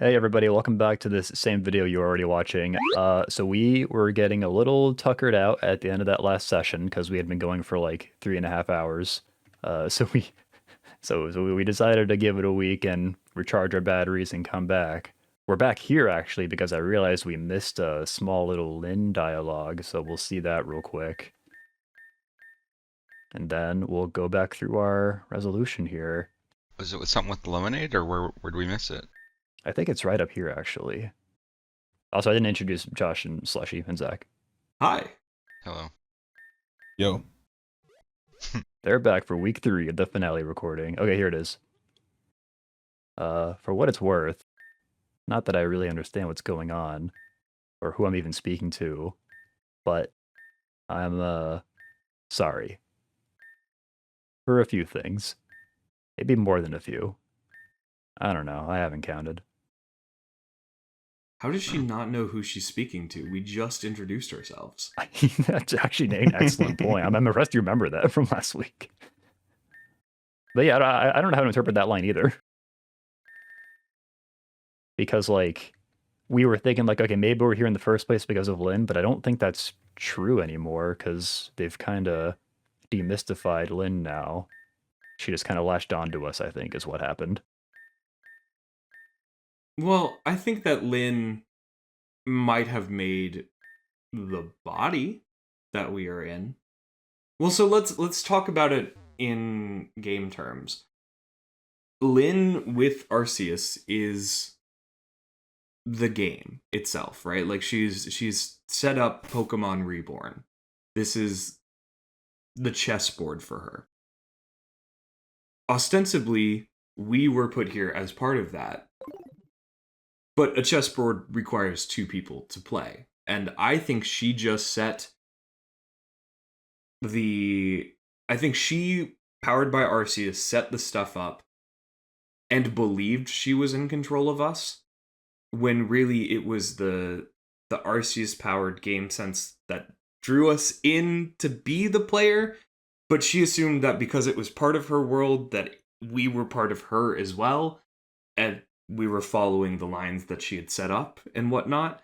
Hey everybody, welcome back to this same video you were already watching. So we were getting a little tuckered out at the end of that last session because we had been going for like 3.5 hours. So we decided to give it a week and recharge our batteries and come back. We're back here actually because I realized we missed a small little Lynn dialogue, so we'll see that real quick. And then we'll go back through our resolution here. Was it with something with the lemonade, or where did we miss it? I think it's right up here actually. Also, I didn't introduce Josh and Slushy and Zach. Hi. Hello. Yo. They're back for week 3 of the finale recording. Okay, here it is. For what it's worth, not that I really understand what's going on, or who I'm even speaking to, but I'm, sorry. For a few things. Maybe more than a few. I don't know, I haven't counted. How does she not know who she's speaking to? We just introduced ourselves. That's actually an excellent point. I'm impressed you remember that from last week. But yeah, I don't know how to interpret that line either. Because, like, we were thinking, like, okay, maybe we're here in the first place because of Lynn, but I don't think that's true anymore, because they've kind of demystified Lynn now. She just kind of latched onto us, I think, is what happened. Well, I think that Lynn might have made the body that we are in. Well, so let's talk about it in game terms. Lynn with Arceus is the game itself, right? Like she's set up Pokemon Reborn. This is the chessboard for her. Ostensibly, we were put here as part of that. But a chessboard requires 2 people to play. And I think she just set I think she, powered by Arceus, set the stuff up and believed she was in control of us, when really it was the Arceus-powered game sense that drew us in to be the player, but she assumed that because it was part of her world that we were part of her as well, and we were following the lines that she had set up and whatnot.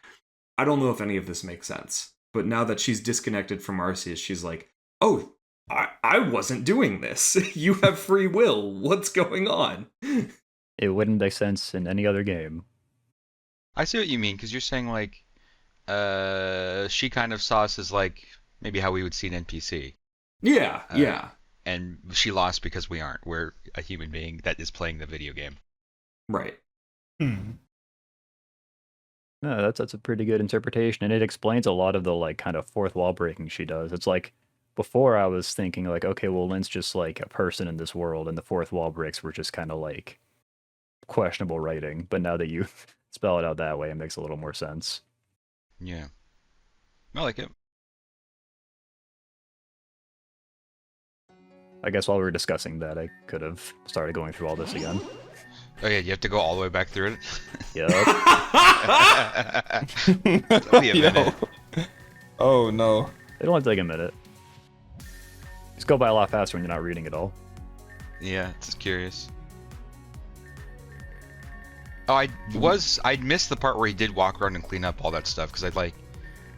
I don't know if any of this makes sense, but now that she's disconnected from Arceus, she's like, oh, I wasn't doing this. You have free will. What's going on? It wouldn't make sense in any other game. I see what you mean, because you're saying, like, she kind of saw us as, like, maybe how we would see an NPC. Yeah, yeah. And she lost because we aren't. We're a human being that is playing the video game. Right. No, that's a pretty good interpretation, and it explains a lot of the, like, kind of fourth wall breaking she does. It's like, before I was thinking, like, okay, well, Lynn's just, like, a person in this world, and the fourth wall breaks were just kind of, like, questionable writing. But now that you spell it out that way, it makes a little more sense. Yeah. I like it. I guess while we were discussing that, I could have started going through all this again. Oh yeah, you have to go all the way back through it? Yep. That'll be a minute. Oh no. It'll only take a minute. Just go by a lot faster when you're not reading it all. Yeah, just curious. Oh, I'd missed the part where he did walk around and clean up all that stuff, because I like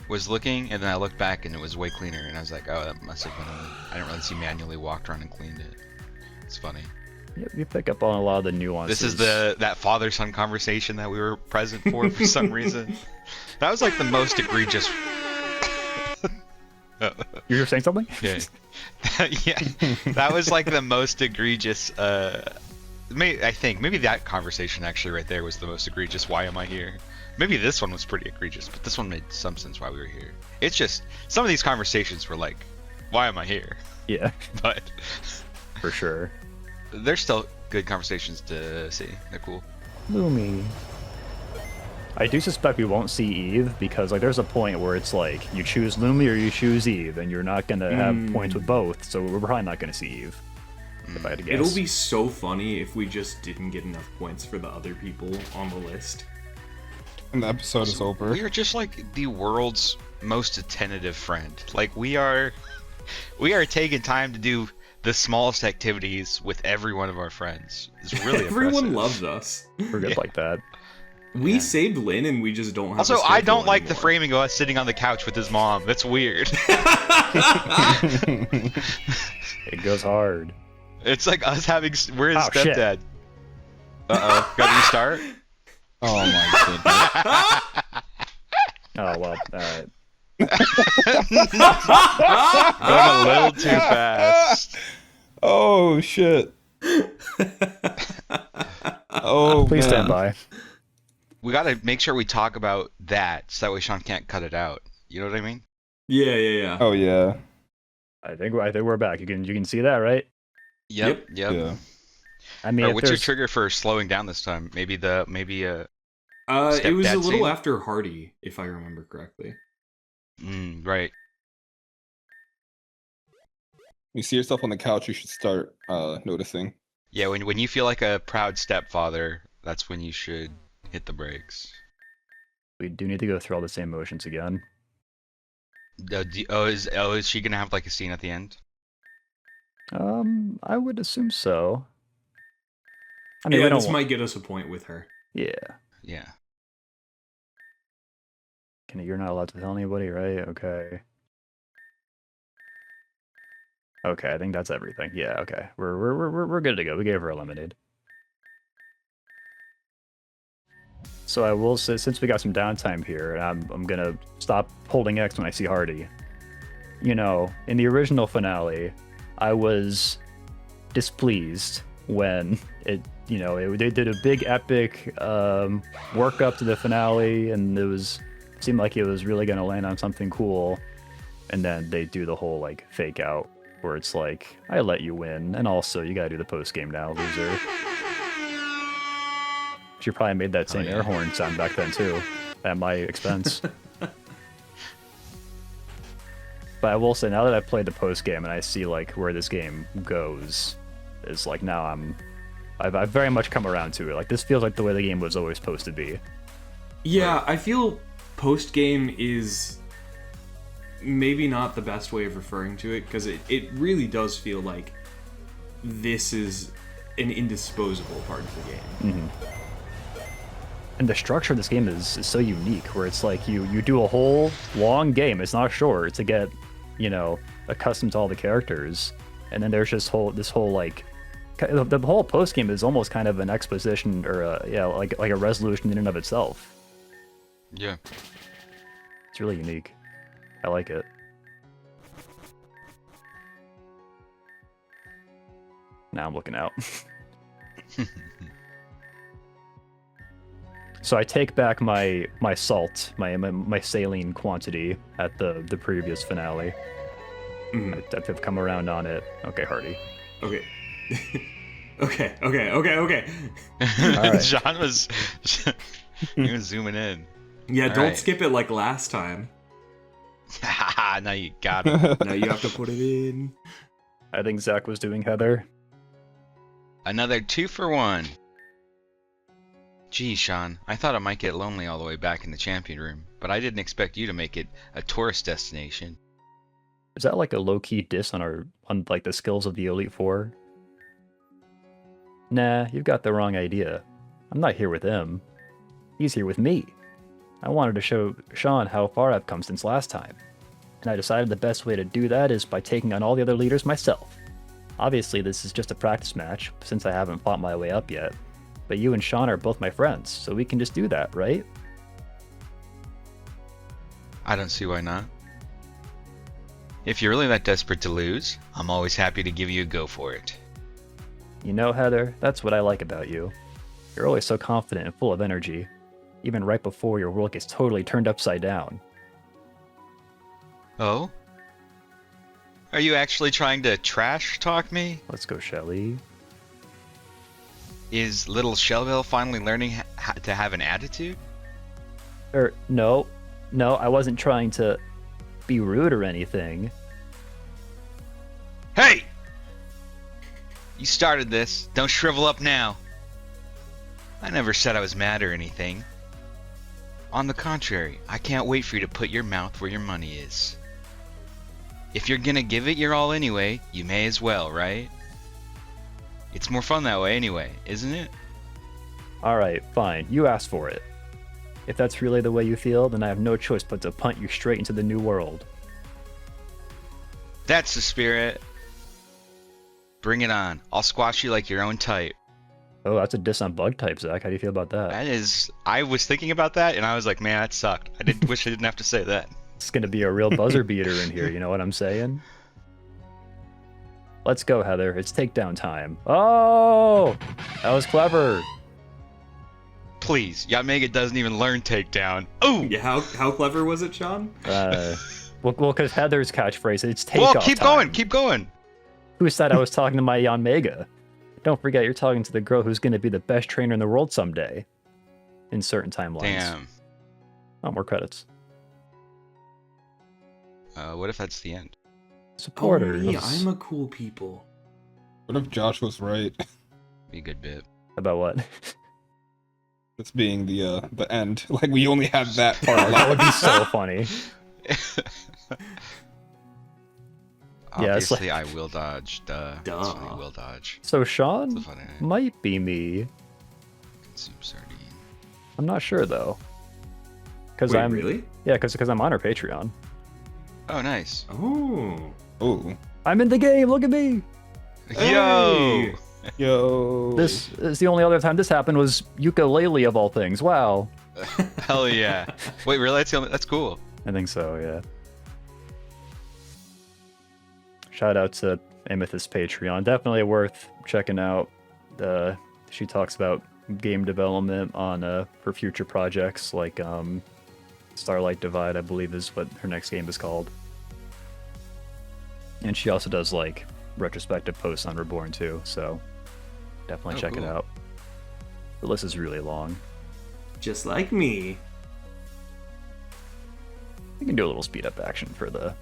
was looking and then I looked back and it was way cleaner, and I was like, oh, that must have been I didn't really see manually walked around and cleaned it. It's funny. Yep, you pick up on a lot of the nuances. This is that father-son conversation that we were present for some reason. That was like the most egregious. You were saying something? Yeah. Yeah. That was like the most egregious. I think maybe that conversation actually right there was the most egregious. Why am I here? Maybe this one was pretty egregious, but this one made some sense why we were here. It's just some of these conversations were like, why am I here? Yeah. But for sure. They're still good conversations to see. They're cool. Lumi. I do suspect we won't see Eve, because like there's a point where it's like you choose Lumi or you choose Eve, and you're not gonna have points with both, so we're probably not gonna see Eve. If I had to guess. It'll be so funny if we just didn't get enough points for the other people on the list. And the episode is over. We are just like the world's most attentive friend. Like we are taking time to do the smallest activities with every one of our friends. It's really Everyone impressive. loves us. We're good like that. We Yeah. saved Lynn, and we just don't have. Also, a I schedule don't like the anymore. framing of us sitting on the couch with his mom. That's weird. It goes hard. It's like us having. We're his Oh, shit. stepdad. Uh-oh. Got to restart? Oh my goodness. Oh well, alright. Going a little too fast. Oh shit. Oh, Please man. stand by. We got to make sure we talk about that so that way Sean can't cut it out. You know what I mean? Yeah. Oh yeah. I think we're back. You can see that, right? Yep. Yeah. I mean, Or if what's your there's- trigger for slowing down this time? Maybe It was a Stepdad little scene? after Hardy, if I remember correctly. right. You see yourself on the couch, you should start noticing. Yeah, when you feel like a proud stepfather, that's when you should hit the brakes. we do need to go through all the same motions again. Is she gonna have like a scene at the end? I would assume so. I mean, Yeah, we don't. this might get us a point with her. Yeah. Yeah. You're not allowed to tell anybody, right? Okay. Okay, I think that's everything. Yeah. Okay, we're good to go. We gave her a lemonade. So I will say, since we got some downtime here, and I'm gonna stop holding X when I see Hardy. You know, in the original finale, I was displeased when they did a big epic work up to the finale, and seemed like it was really gonna land on something cool, and then they do the whole like fake out where it's like, I let you win, and also you gotta do the post game now, loser. She probably made that same yeah. air horn sound back then too, at my expense. But I will say, now that I've played the post game and I see like where this game goes, is like now I've very much come around to it. Like this feels like the way the game was always supposed to be. Yeah, I feel post game is maybe not the best way of referring to it, because it really does feel like this is an indisposable part of the game. And the structure of this game is so unique, where it's like you do a whole long game. It's not short to get, accustomed to all the characters, and then there's just this whole like the whole post game is almost kind of an exposition or like a resolution in and of itself. Yeah. It's really unique. I like it. Now I'm looking out. So I take back my salt, my saline quantity at the previous finale. Mhm. I've come around on it. Okay, Hardy. Okay. Okay. right. Sean was he was zooming in. Yeah, All don't right. skip it like last time. Now you got it. Now you have to put it in. I think Zach was doing Heather. Another 2 for 1. Gee, Sean, I thought I might get lonely all the way back in the champion room, but I didn't expect you to make it a tourist destination. Is that like a low-key diss on like the skills of the Elite Four? Nah, you've got the wrong idea. I'm not here with him. He's here with me. I wanted to show Sean how far I've come since last time. And I decided the best way to do that is by taking on all the other leaders myself. Obviously, this is just a practice match, since I haven't fought my way up yet. But you and Sean are both my friends, so we can just do that, right? I don't see why not. If you're really that desperate to lose, I'm always happy to give you a go for it. You know, Heather, that's what I like about you. You're always so confident and full of energy, even right before your world gets totally turned upside down. Oh? Are you actually trying to trash talk me? Let's go, Shelly. Is little Shelville finally learning to have an attitude? No, I wasn't trying to be rude or anything. Hey! You started this. Don't shrivel up now. I never said I was mad or anything. On the contrary, I can't wait for you to put your mouth where your money is. If you're gonna give it your all anyway, you may as well, right? It's more fun that way anyway, isn't it? Alright, fine, you asked for it. If that's really the way you feel, then I have no choice but to punt you straight into the new world. That's the spirit. Bring it on. I'll squash you like your own type. Oh, that's a diss on bug type, Zach. How do you feel about that? That is. I was thinking about that, and I was like, man, that sucked. Wish I didn't have to say that. It's gonna be a real buzzer beater in here, you know what I'm saying? Let's go, Heather. It's takedown time. Oh! That was clever. Please, Yamega doesn't even learn takedown. Ooh! Yeah, how clever was it, Sean? Well, because Heather's catchphrase, it's takeoff Well, keep time. going, keep going. Who said I was talking to my Yanmega? Don't forget, you're talking to the girl who's going to be the best trainer in the world someday. In certain timelines. Damn. Oh, more credits. What if that's the end? Supporters. Oh, yeah, I'm a cool people. What if Josh was right? Be a good bit. About what? This being the end. Like we only had that part. That would be so funny. Yeah, it's Obviously, I will dodge. Duh. Duh. That's funny, will dodge. So That's Sean a funny name. might be me. Consume sardine. I'm not sure though. Because Wait, I'm really? Yeah, because I'm on her Patreon. Oh, nice. Oh. Oh, I'm in the game. Look at me. Yo! Hey! yo. This is the only other time this happened was ukulele of all things. Wow. Hell yeah. Wait, really? That's cool. I think so. Yeah. Shout out to Amethyst Patreon. Definitely worth checking out. She talks about game development on for future projects like Starlight Divide, I believe is what her next game is called. And she also does like retrospective posts on Reborn too, so definitely check it cool. out. The list is really long. Just like me. We can do a little speed up action for the.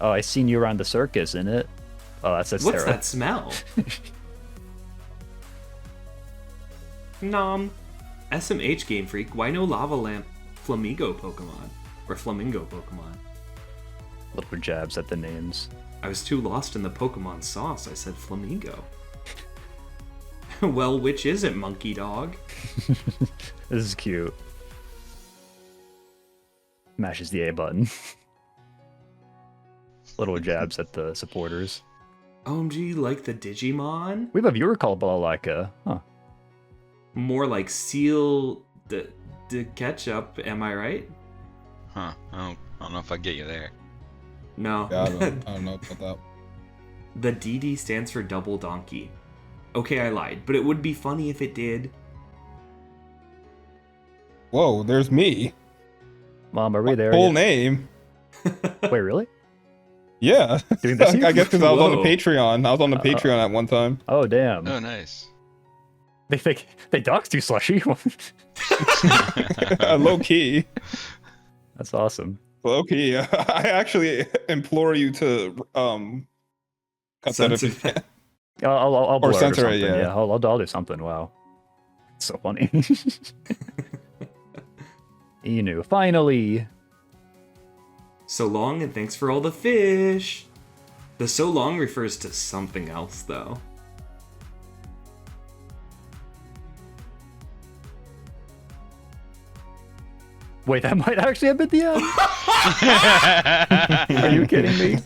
Oh, I seen you around the circus in it. Oh, that's What's Sarah. that smell? Nom. SMH Game Freak, why no Lava Lamp Flamingo Pokemon? Or Flamingo Pokemon? Little jabs at the names. I was too lost in the Pokemon sauce, I said Flamingo. Well, which is it, Monkey Dog? This is cute. Mashes the A button. Little jabs at the supporters. OMG, like the Digimon? We have a viewer called Balalaika. Huh. More like Seal the Ketchup, am I right? Huh. I don't know if I get you there. No. Yeah, I don't know about that. The DD stands for Double Donkey. Okay, I lied, but it would be funny if it did. Whoa, there's me. Mom, are we there? Full yet? name. Wait, really? Yeah. Doing this I guess because I was on the Whoa. Patreon. I was on the Patreon at one time. Oh, damn. Oh, nice. They think they doxed you, Slushy. Low key. That's awesome. Low key. I actually implore you to cut that if you Censor can. I'll blur it or censor it, something. yeah. I'll do something. Wow. It's so funny. Inu, finally. So long and thanks for all the fish. The so long refers to something else, though. Wait, that might actually have been the end. Are you kidding me?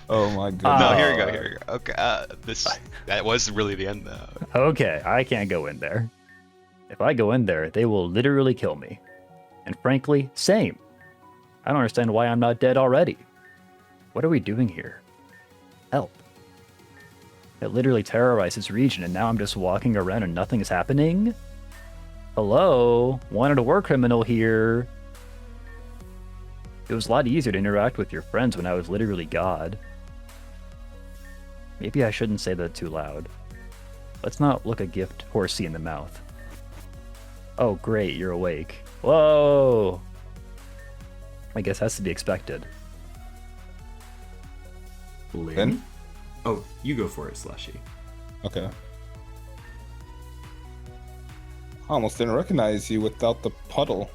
Oh my god. No, here we go. Here we go. Okay, that was really the end though. Okay, I can't go in there. If I go in there, they will literally kill me. And frankly, same. I don't understand why I'm not dead already. What are we doing here? Help. It literally terrorized this region, and now I'm just walking around and nothing is happening? Hello? Wanted a war criminal here. It was a lot easier to interact with your friends when I was literally God. Maybe I shouldn't say that too loud. Let's not look a gift horsey in the mouth. Oh great, you're awake. Whoa! I guess that's to be expected. Lynn? Ben? Oh, you go for it, Slushy. Okay. I almost didn't recognize you without the puddle.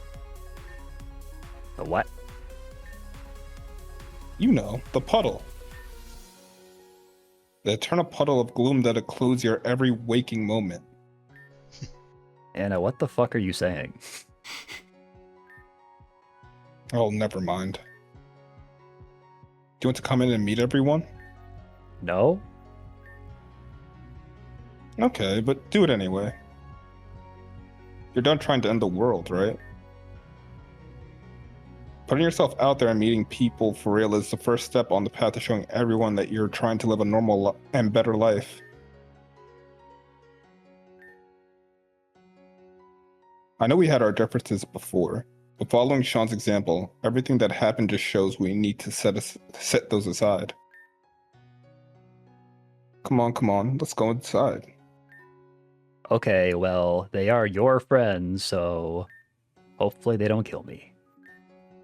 The what? You know, the puddle. The eternal puddle of gloom that occludes your every waking moment. Anna, what the fuck are you saying? Oh, never mind. Do you want to come in and meet everyone? No? Okay, but do it anyway. You're done trying to end the world, right? Putting yourself out there and meeting people for real is the first step on the path to showing everyone that you're trying to live a normal and better life. I know we had our differences before, but following Sean's example, everything that happened just shows we need to set those aside. Come on, let's go inside. Okay, well, they are your friends, so hopefully they don't kill me.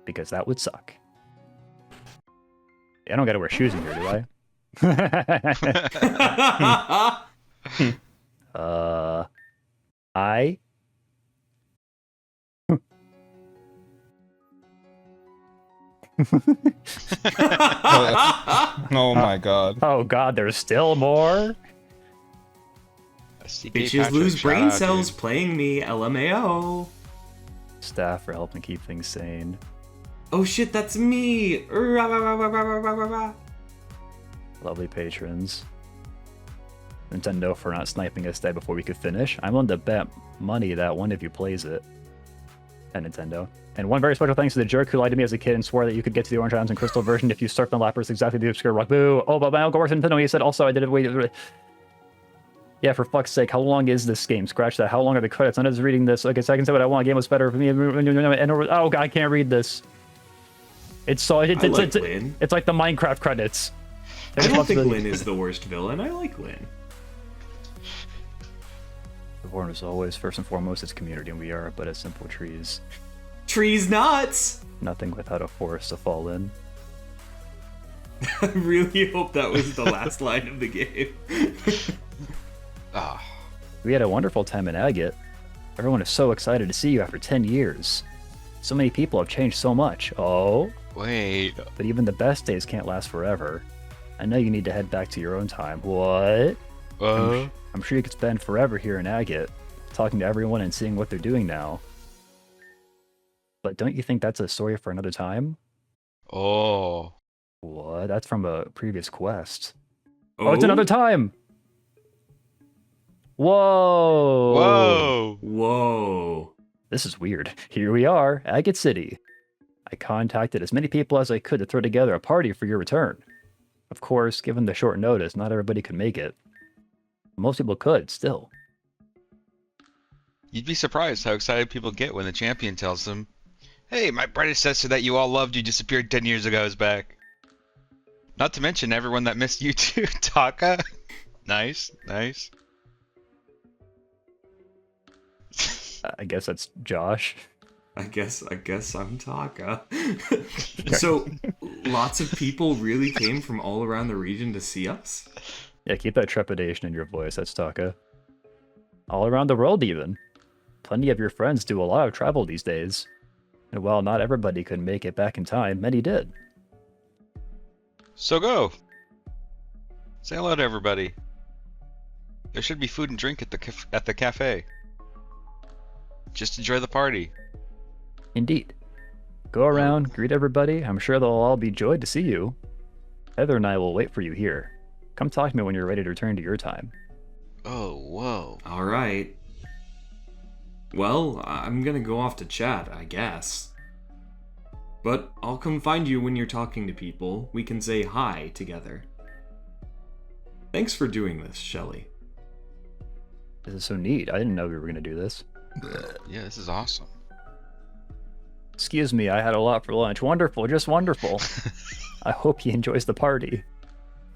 Because that would suck. I don't gotta wear shoes in here, do I? I... Oh my god. Oh god, there's still more? Bitches lose brain cells playing me, LMAO. Staff for helping keep things sane. Oh shit, that's me! Lovely patrons. Nintendo for not sniping us dead before we could finish. I'm willing to bet money that one of you plays it. And Nintendo. And one very special thanks to the jerk who lied to me as a kid and swore that you could get to the Orange Islands and Crystal version if you surfed on Lappers exactly the obscure rock. Boo! Oh, but my uncle works at Nintendo. He said also I did it. Wait. Yeah, for fuck's sake, how long is this game? Scratch that. How long are the credits? I'm just reading this. Okay, so I can say what I want. Game was better for me. And, oh god, I can't read this. It's so it's like the Minecraft credits. I don't think Lynn is the worst villain. I like Lynn. Reborn is always first and foremost its community, and we are but as simple trees. Trees nuts! Nothing without a forest to fall in. I really hope that was the last line of the game. We had a wonderful time in Agate. Everyone is so excited to see you after 10 years. So many people have changed so much. Oh? Wait. But even the best days can't last forever. I know you need to head back to your own time. What? I'm sure you could spend forever here in Agate, talking to everyone and seeing what they're doing now. But don't you think that's a story for another time? Oh. What? That's from a previous quest. Oh, it's another time! Whoa! Whoa! Whoa. This is weird. Here we are, Agate City. I contacted as many people as I could to throw together a party for your return. Of course, given the short notice, not everybody could make it. Most people could, still. You'd be surprised how excited people get when the champion tells them, "Hey, my predecessor that you all loved you disappeared 10 years ago is back." Not to mention everyone that missed you too, Taka. Nice. I guess that's Josh. I guess I'm Taka. So, lots of people really came from all around the region to see us? Yeah, keep that trepidation in your voice, that's Taka. All around the world, even. Plenty of your friends do a lot of travel these days. And while not everybody could make it back in time, many did. So go. Say hello to everybody. There should be food and drink at the cafe. Just enjoy the party. Indeed. Go around, greet everybody. I'm sure they'll all be joyed to see you. Heather and I will wait for you here. Come talk to me when you're ready to return to your time. Oh, whoa. Alright. Well, I'm gonna go off to chat, I guess. But I'll come find you when you're talking to people. We can say hi together. Thanks for doing this, Shelly. This is so neat. I didn't know we were going to do this. Yeah, this is awesome. Excuse me, I had a lot for lunch. Wonderful, just wonderful. I hope he enjoys the party.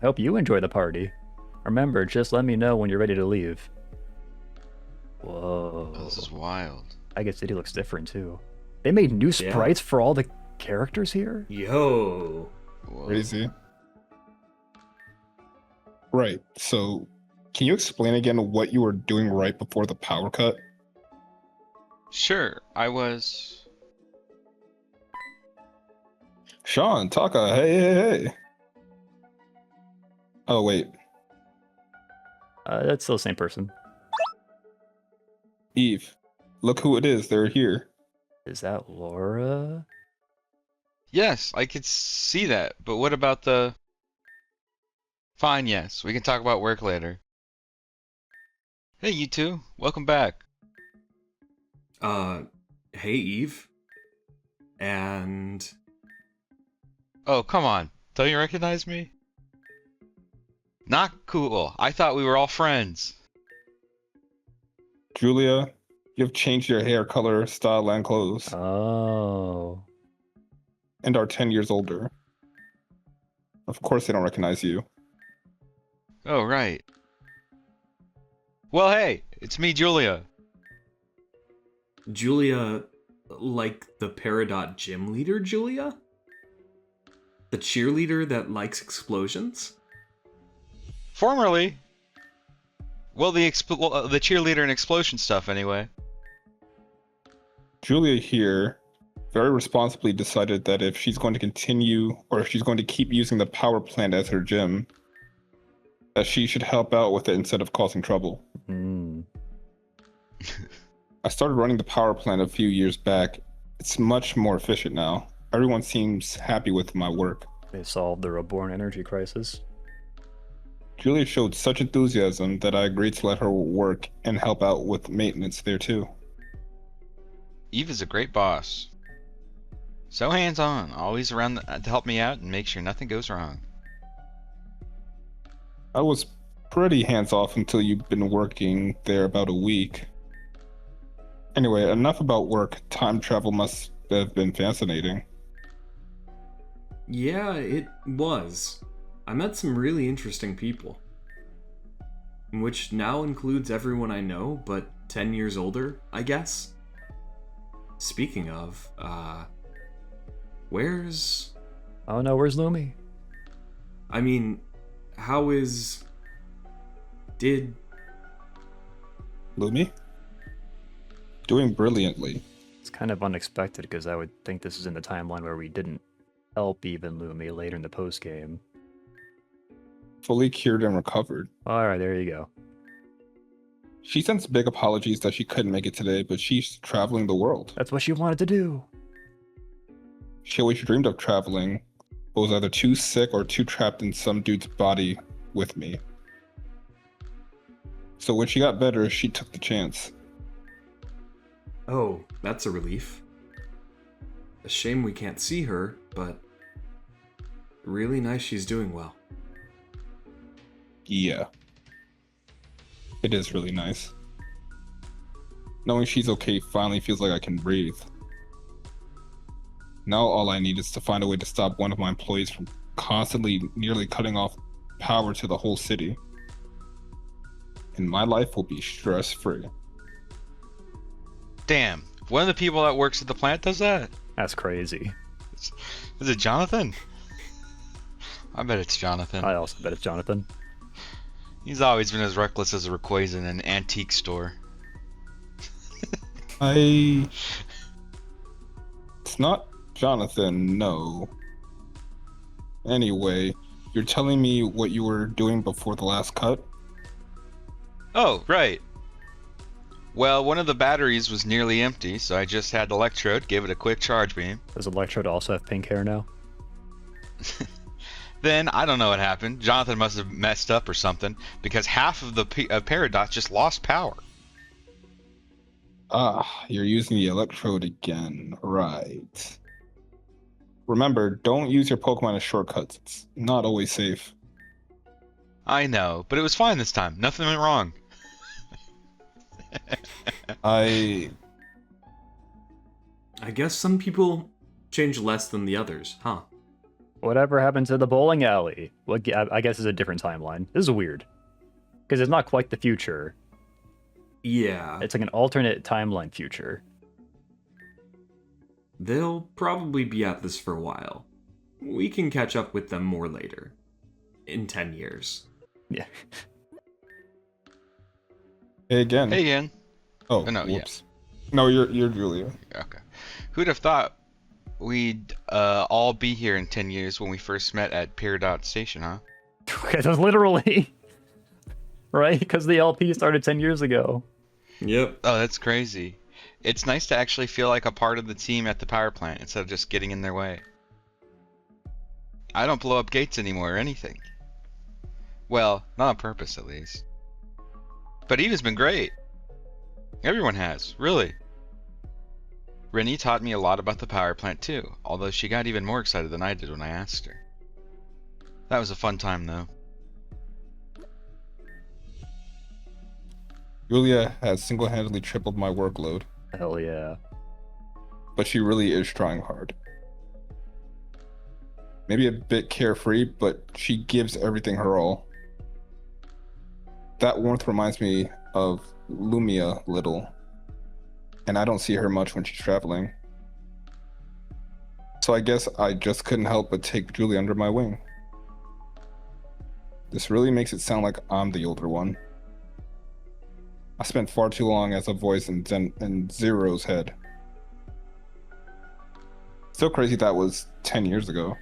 I hope you enjoy the party. Remember, just let me know when you're ready to leave. Whoa. Oh, this is wild. Agate City looks different, too. They made new sprites for all the characters here? Yo. Whoa. Crazy. Right, so can you explain again what you were doing right before the power cut? Sure, I was... Sean, Taka, hey. Oh, wait. That's still the same person. Eve, Look who it is. They're here. Is that Laura? Yes, I could see that, but what about the... Fine, yes, we can talk about work later. Hey, you two, welcome back. Hey, Eve. And... Oh, come on, don't you recognize me? Not cool, I thought we were all friends. Julia, you've changed your hair color, style, and clothes, Oh. and are 10 years older. Of course they don't recognize you. Oh, right. Well, hey, it's me, Julia. Julia, like the Peridot gym leader, Julia? The cheerleader that likes explosions? Formerly. Well, the cheerleader and explosion stuff, anyway. Julia here very responsibly decided that if she's going to continue, or if she's going to keep using the power plant as her gym, that she should help out with it instead of causing trouble. Hmm. I started running the power plant a few years back. It's much more efficient now. Everyone seems happy with my work. They solved the Reborn energy crisis. Julia showed such enthusiasm that I agreed to let her work and help out with maintenance there too. Eve is a great boss. So hands-on, always around to help me out and make sure nothing goes wrong. I was pretty hands-off until you've been working there about a week. Anyway, enough about work. Time travel must have been fascinating. Yeah, it was. I met some really interesting people. Which now includes everyone I know, but 10 years older, I guess. Speaking of, where's... Oh no, where's Lumi? I mean, how is... Did... Lumi? Doing brilliantly. It's kind of unexpected because I would think this is in the timeline where we didn't help even Lumi later in the postgame. Fully cured and recovered. Alright, there you go. She sends big apologies that she couldn't make it today, but she's traveling the world. That's what she wanted to do. She always dreamed of traveling, but was either too sick or too trapped in some dude's body with me. So when she got better, she took the chance. Oh, that's a relief. A shame we can't see her, but... Really nice she's doing well. Yeah. It is really nice. Knowing she's okay finally feels like I can breathe. Now all I need is to find a way to stop one of my employees from constantly nearly cutting off power to the whole city. And my life will be stress-free. Damn, one of the people that works at the plant does that? That's crazy. Is it Jonathan? I bet it's Jonathan. I also bet it's Jonathan. He's always been as reckless as a Rayquaza in an antique store. It's not Jonathan, no. Anyway, you're telling me what you were doing before the last cut? Oh, right. Well, one of the batteries was nearly empty, so I just had the electrode, gave it a quick charge beam. Does Electrode also have pink hair now? Then, I don't know what happened. Jonathan must have messed up or something, because half of the Paradots just lost power. Ah, you're using the electrode again, right. Remember, don't use your Pokemon as shortcuts. It's not always safe. I know, but it was fine this time. Nothing went wrong. I guess some people change less than the others, huh? Whatever happened to the bowling alley? Well, I guess it's a different timeline. This is weird. Because it's not quite the future. Yeah. It's like an alternate timeline future. They'll probably be at this for a while. We can catch up with them more later. In 10 years. Yeah. Hey again. Hey, Ian. Oh, no, whoops. No, you're Julia. Okay. Who'd have thought we'd all be here in 10 years when we first met at Peridot Station, huh? That's literally. Right? Because the LP started 10 years ago. Yep. Oh, that's crazy. It's nice to actually feel like a part of the team at the power plant instead of just getting in their way. I don't blow up gates anymore or anything. Well, not on purpose at least. But Eva's been great. Everyone has, really. Rennie taught me a lot about the power plant too, although she got even more excited than I did when I asked her. That was a fun time though. Julia has single-handedly tripled my workload, Hell yeah. but she really is trying hard. Maybe a bit carefree, but she gives everything her all. That warmth reminds me of Lumia little, and I don't see her much when she's traveling. So I guess I just couldn't help but take Julia under my wing. This really makes it sound like I'm the older one. I spent far too long as a voice in Zero's head. Still crazy that was 10 years ago.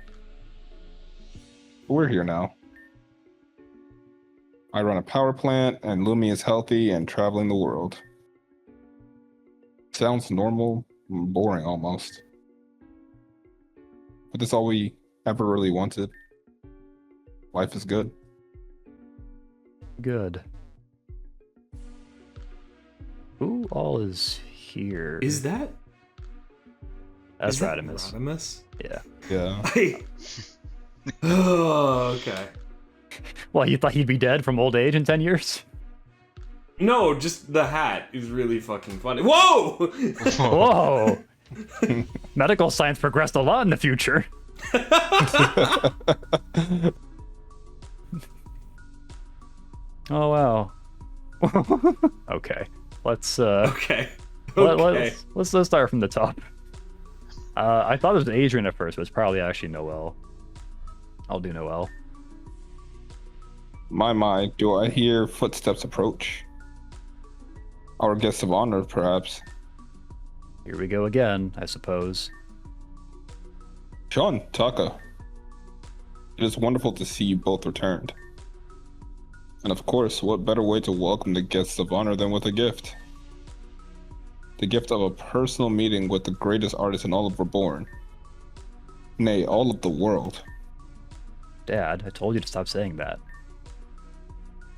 But we're here now. I run a power plant, and Lumi is healthy and traveling the world. Sounds normal, boring almost. But that's all we ever really wanted. Life is good. Good. Who all is here? Is that? That's is that Radimus. Rodimus? Yeah. Yeah. Oh, okay. Well, you thought he'd be dead from old age in 10 years? No, just the hat is really fucking funny. Whoa! Whoa! Medical science progressed a lot in the future. Oh, wow. Okay. Let's Okay. let's start from the top. I thought it was Adrian at first, but it's probably actually Noel. I'll do Noel. My, do I hear footsteps approach? Our guest of honor, perhaps. Here we go again, I suppose. Sean, Taka. It is wonderful to see you both returned. And of course, what better way to welcome the guests of honor than with a gift? The gift of a personal meeting with the greatest artist in all of Reborn. Nay, all of the world. Dad, I told you to stop saying that.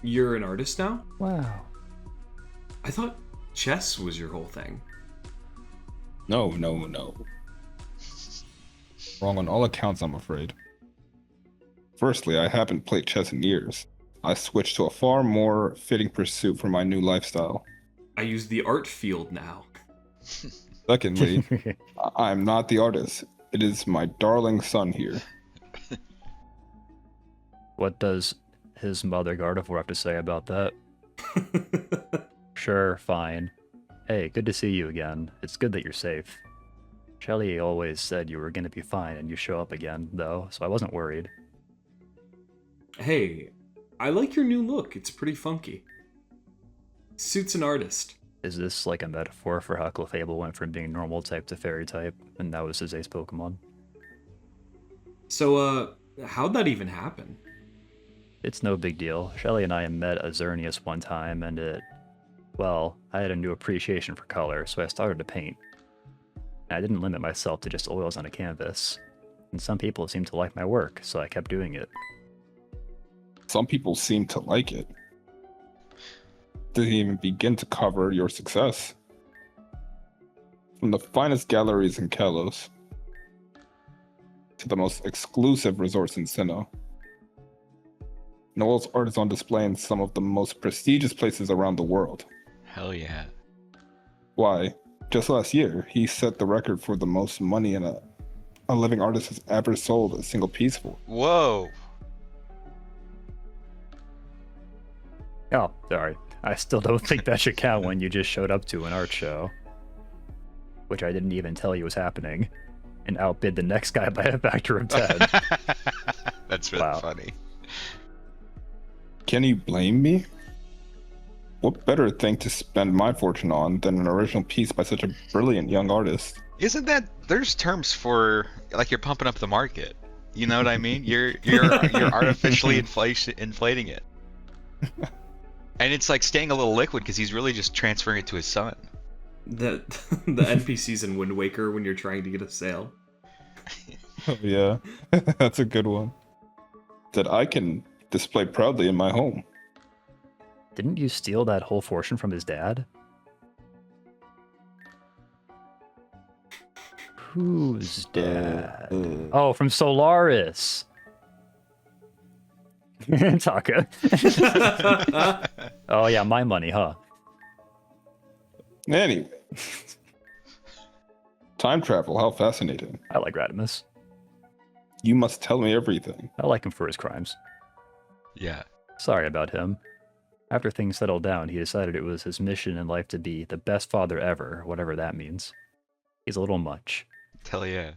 You're an artist now? Wow. I thought chess was your whole thing. No. Wrong on all accounts, I'm afraid. Firstly, I haven't played chess in years. I switched to a far more fitting pursuit for my new lifestyle. I use the art field now. Secondly, I'm not the artist. It is my darling son here. What does his mother Gardevoir have to say about that? Sure, fine. Hey, good to see you again. It's good that you're safe. Shelly always said you were gonna be fine and you show up again, though, so I wasn't worried. Hey, I like your new look. It's pretty funky. Suits an artist. Is this like a metaphor for how Clefable went from being normal type to fairy type, and that was his ace Pokemon? So, how'd that even happen? It's no big deal. Shelly and I met Azernius one time, and I had a new appreciation for color, so I started to paint. And I didn't limit myself to just oils on a canvas. And some people seemed to like my work, so I kept doing it. Some people seem to like it. Didn't even begin to cover your success. From the finest galleries in Kalos to the most exclusive resorts in Sinnoh, Noel's art is on display in some of the most prestigious places around the world. Hell yeah. Why, just last year, he set the record for the most money a living artist has ever sold a single piece for. Whoa. Oh, sorry. I still don't think that should count when you just showed up to an art show. Which I didn't even tell you was happening. And outbid the next guy by a factor of 10. That's really Wow. funny. Can you blame me? What better thing to spend my fortune on than an original piece by such a brilliant young artist? Isn't that there's terms for like you're pumping up the market? You know what I mean? You're artificially inflating it. And it's like staying a little liquid because he's really just transferring it to his son. The the NPCs in Wind Waker when you're trying to get a sale. Oh, yeah. That's a good one. That I can display proudly in my home. Didn't you steal that whole fortune from his dad? Whose dad? Oh, from Solaris. Taka. Oh yeah, my money, huh? Anyway. Time travel, how fascinating. I like Radimus. You must tell me everything. I like him for his crimes. Yeah. Sorry about him. After things settled down, he decided it was his mission in life to be the best father ever, whatever that means. He's a little much. Hell yeah.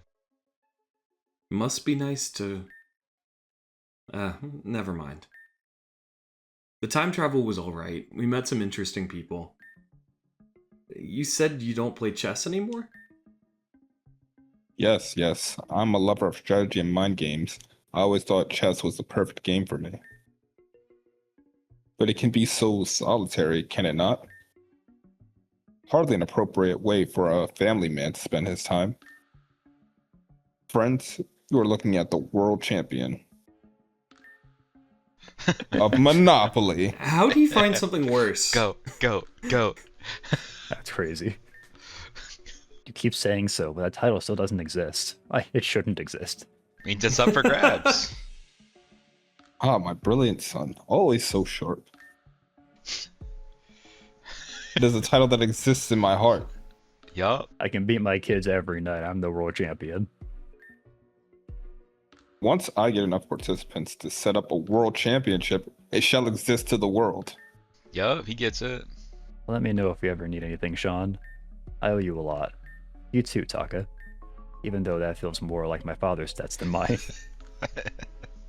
Must be nice to... never mind. The time travel was alright. We met some interesting people. You said you don't play chess anymore? Yes. I'm a lover of strategy and mind games. I always thought chess was the perfect game for me. But it can be so solitary, can it not? Hardly an appropriate way for a family man to spend his time. Friends, you are looking at the world champion of Monopoly. How do you find something worse? Go. That's crazy. You keep saying so, but that title still doesn't exist. It shouldn't exist. Means it's up for grabs. Ah, my brilliant son, always so short. It is a title that exists in my heart. Yup. I can beat my kids every night. I'm the world champion. Once I get enough participants to set up a world championship, it shall exist to the world. Yup, he gets it. Let me know if you ever need anything, Sean. I owe you a lot. You too, Taka. Even though that feels more like my father's debts than mine.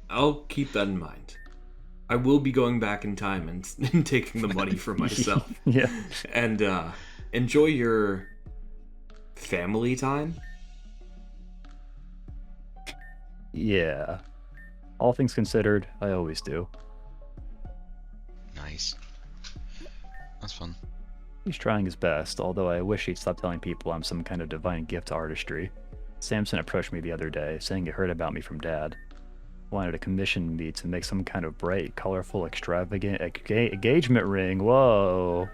I'll keep that in mind. I will be going back in time and taking the money for myself. Yeah. And enjoy your family time. Yeah. All things considered, I always do. Nice. That's fun. He's trying his best, although I wish he'd stop telling people I'm some kind of divine gift to artistry. Samson approached me the other day, saying he heard about me from Dad. Wanted to commission me to make some kind of bright, colorful, extravagant engagement ring. Whoa.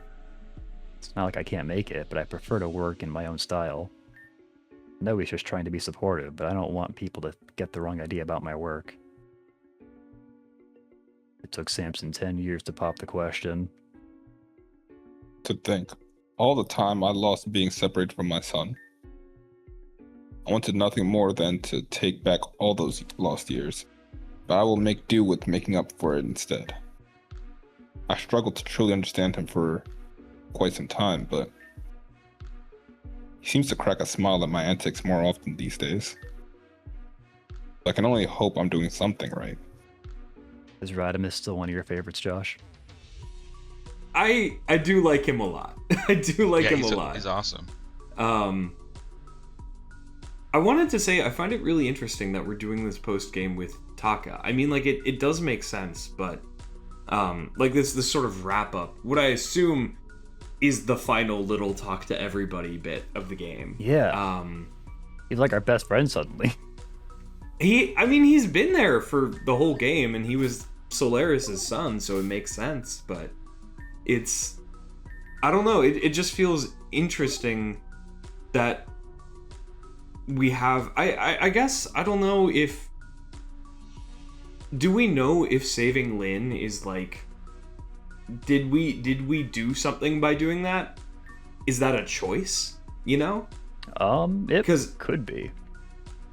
It's not like I can't make it, but I prefer to work in my own style. I know he's just trying to be supportive, but I don't want people to get the wrong idea about my work. It took Samson 10 years to pop the question. To think, all the time I lost being separated from my son. I wanted nothing more than to take back all those lost years, but I will make do with making up for it instead. I struggled to truly understand him for quite some time, but he seems to crack a smile at my antics more often these days. I can only hope I'm doing something right. Is Radimus still one of your favorites, Josh? I do like him a lot. I do like him a lot. He's awesome. I wanted to say I find it really interesting that we're doing this post game with Taka. I mean, like it does make sense, but like this sort of wrap up, what I assume is the final little talk to everybody bit of the game. Yeah. He's like our best friend suddenly. He's been there for the whole game, and he was Solaris' son, so it makes sense, but I don't know, it just feels interesting that we have, I guess, I don't know if, do we know if saving Lynn is like, did we do something by doing that? Is that a choice, you know? It could be.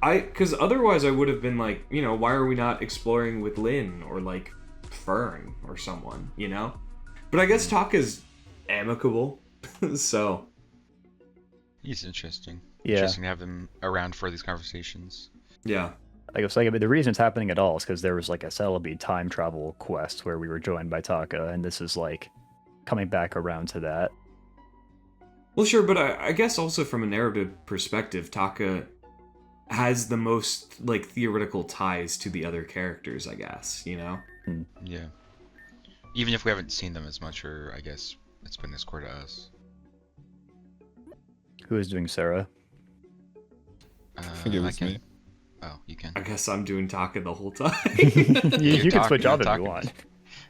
Because otherwise I would have been like, you know, why are we not exploring with Lynn or like Fern or someone, you know? But I guess Taka's amicable, so. He's interesting. Yeah. Interesting to have him around for these conversations. Yeah. Like I was saying, the reason it's happening at all is because there was like a Celebi time travel quest where we were joined by Taka, and this is like coming back around to that. Well, sure, but I guess also from a narrative perspective, Taka has the most like theoretical ties to the other characters, I guess, you know? Yeah. Even if we haven't seen them as much, or I guess it's been as core to us. Who is doing Sarah? I think it was me. Oh, you can. I guess I'm doing Taka the whole time. You can talking- switch you're off if you talking. want.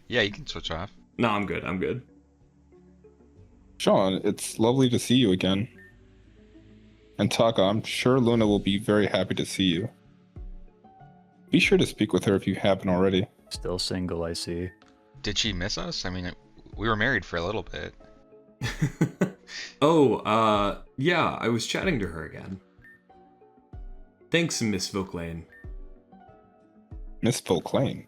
Yeah, you can switch off. No, I'm good. I'm good. Sean, it's lovely to see you again. And Taka, I'm sure Luna will be very happy to see you. Be sure to speak with her if you haven't already. Still single, I see. Did she miss us? I mean, we were married for a little bit. Oh, yeah, I was chatting to her again. Thanks, Miss Vauclain. Miss Vauclain.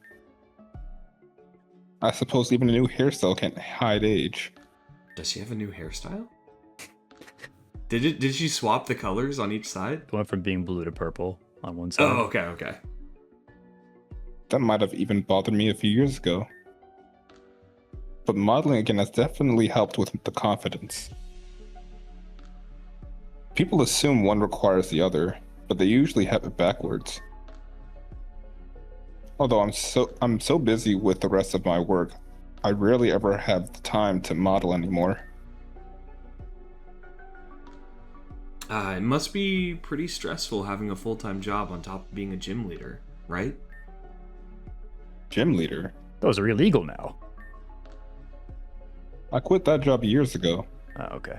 I suppose even a new hairstyle can't hide age. Does she have a new hairstyle? Did she swap the colors on each side? It went from being blue to purple on one side. Oh, okay. That might have even bothered me a few years ago. But modeling again has definitely helped with the confidence. People assume one requires the other, but they usually have it backwards. Although I'm so busy with the rest of my work, I rarely ever have the time to model anymore. It must be pretty stressful having a full-time job on top of being a gym leader, right? Gym leader? Those are illegal now. I quit that job years ago. Oh, okay.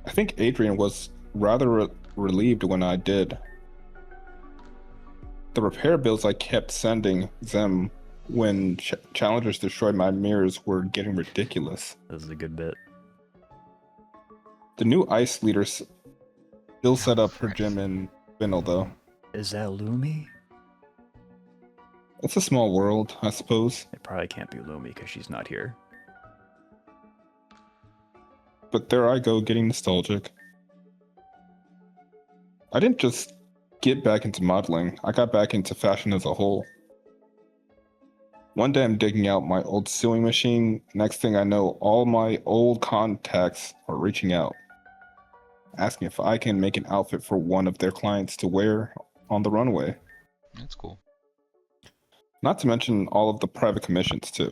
I think Adrian was rather relieved when I did. The repair bills I kept sending them when challengers destroyed my mirrors were getting ridiculous. This is a good bit. The new ice leader still set up her gym in Vinyl, though. Is that Lumi? It's a small world, I suppose. It probably can't be Lumi because she's not here. But there I go, getting nostalgic. I didn't just get back into modeling, I got back into fashion as a whole. One day I'm digging out my old sewing machine. Next thing I know, all my old contacts are reaching out, asking if I can make an outfit for one of their clients to wear on the runway. That's cool. Not to mention all of the private commissions, too.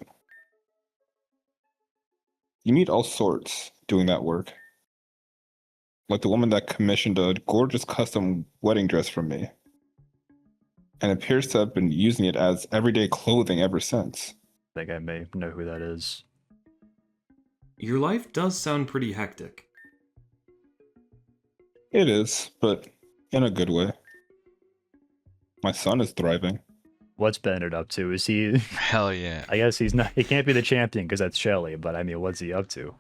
You meet all sorts doing that work. Like the woman that commissioned a gorgeous custom wedding dress from me, and appears to have been using it as everyday clothing ever since. I think I may know who that is. Your life does sound pretty hectic. It is, but in a good way. My son is thriving. What's Bennett up to? Is he... Hell yeah. I guess he's not... He can't be the champion because that's Shelly, but I mean, what's he up to?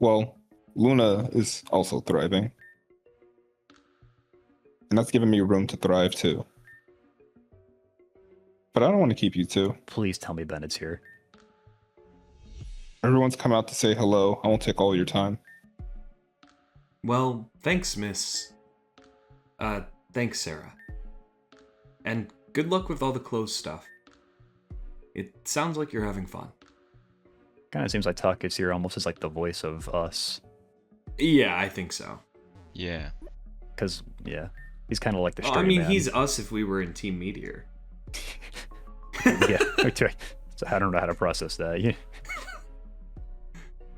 Well, Luna is also thriving. And that's given me room to thrive too. But I don't want to keep you two. Please tell me Bennett's here. Everyone's come out to say hello. I won't take all your time. Well, thanks, Miss. Thanks, Sarah. And good luck with all the clothes stuff. It sounds like you're having fun. Kind of seems like Tuck is here almost as like the voice of us. Yeah, I think so. Yeah. Because, yeah, he's kind of like the straight I mean, man. he's us if we were in Team Meteor. Yeah, so I don't know how to process that. Yeah.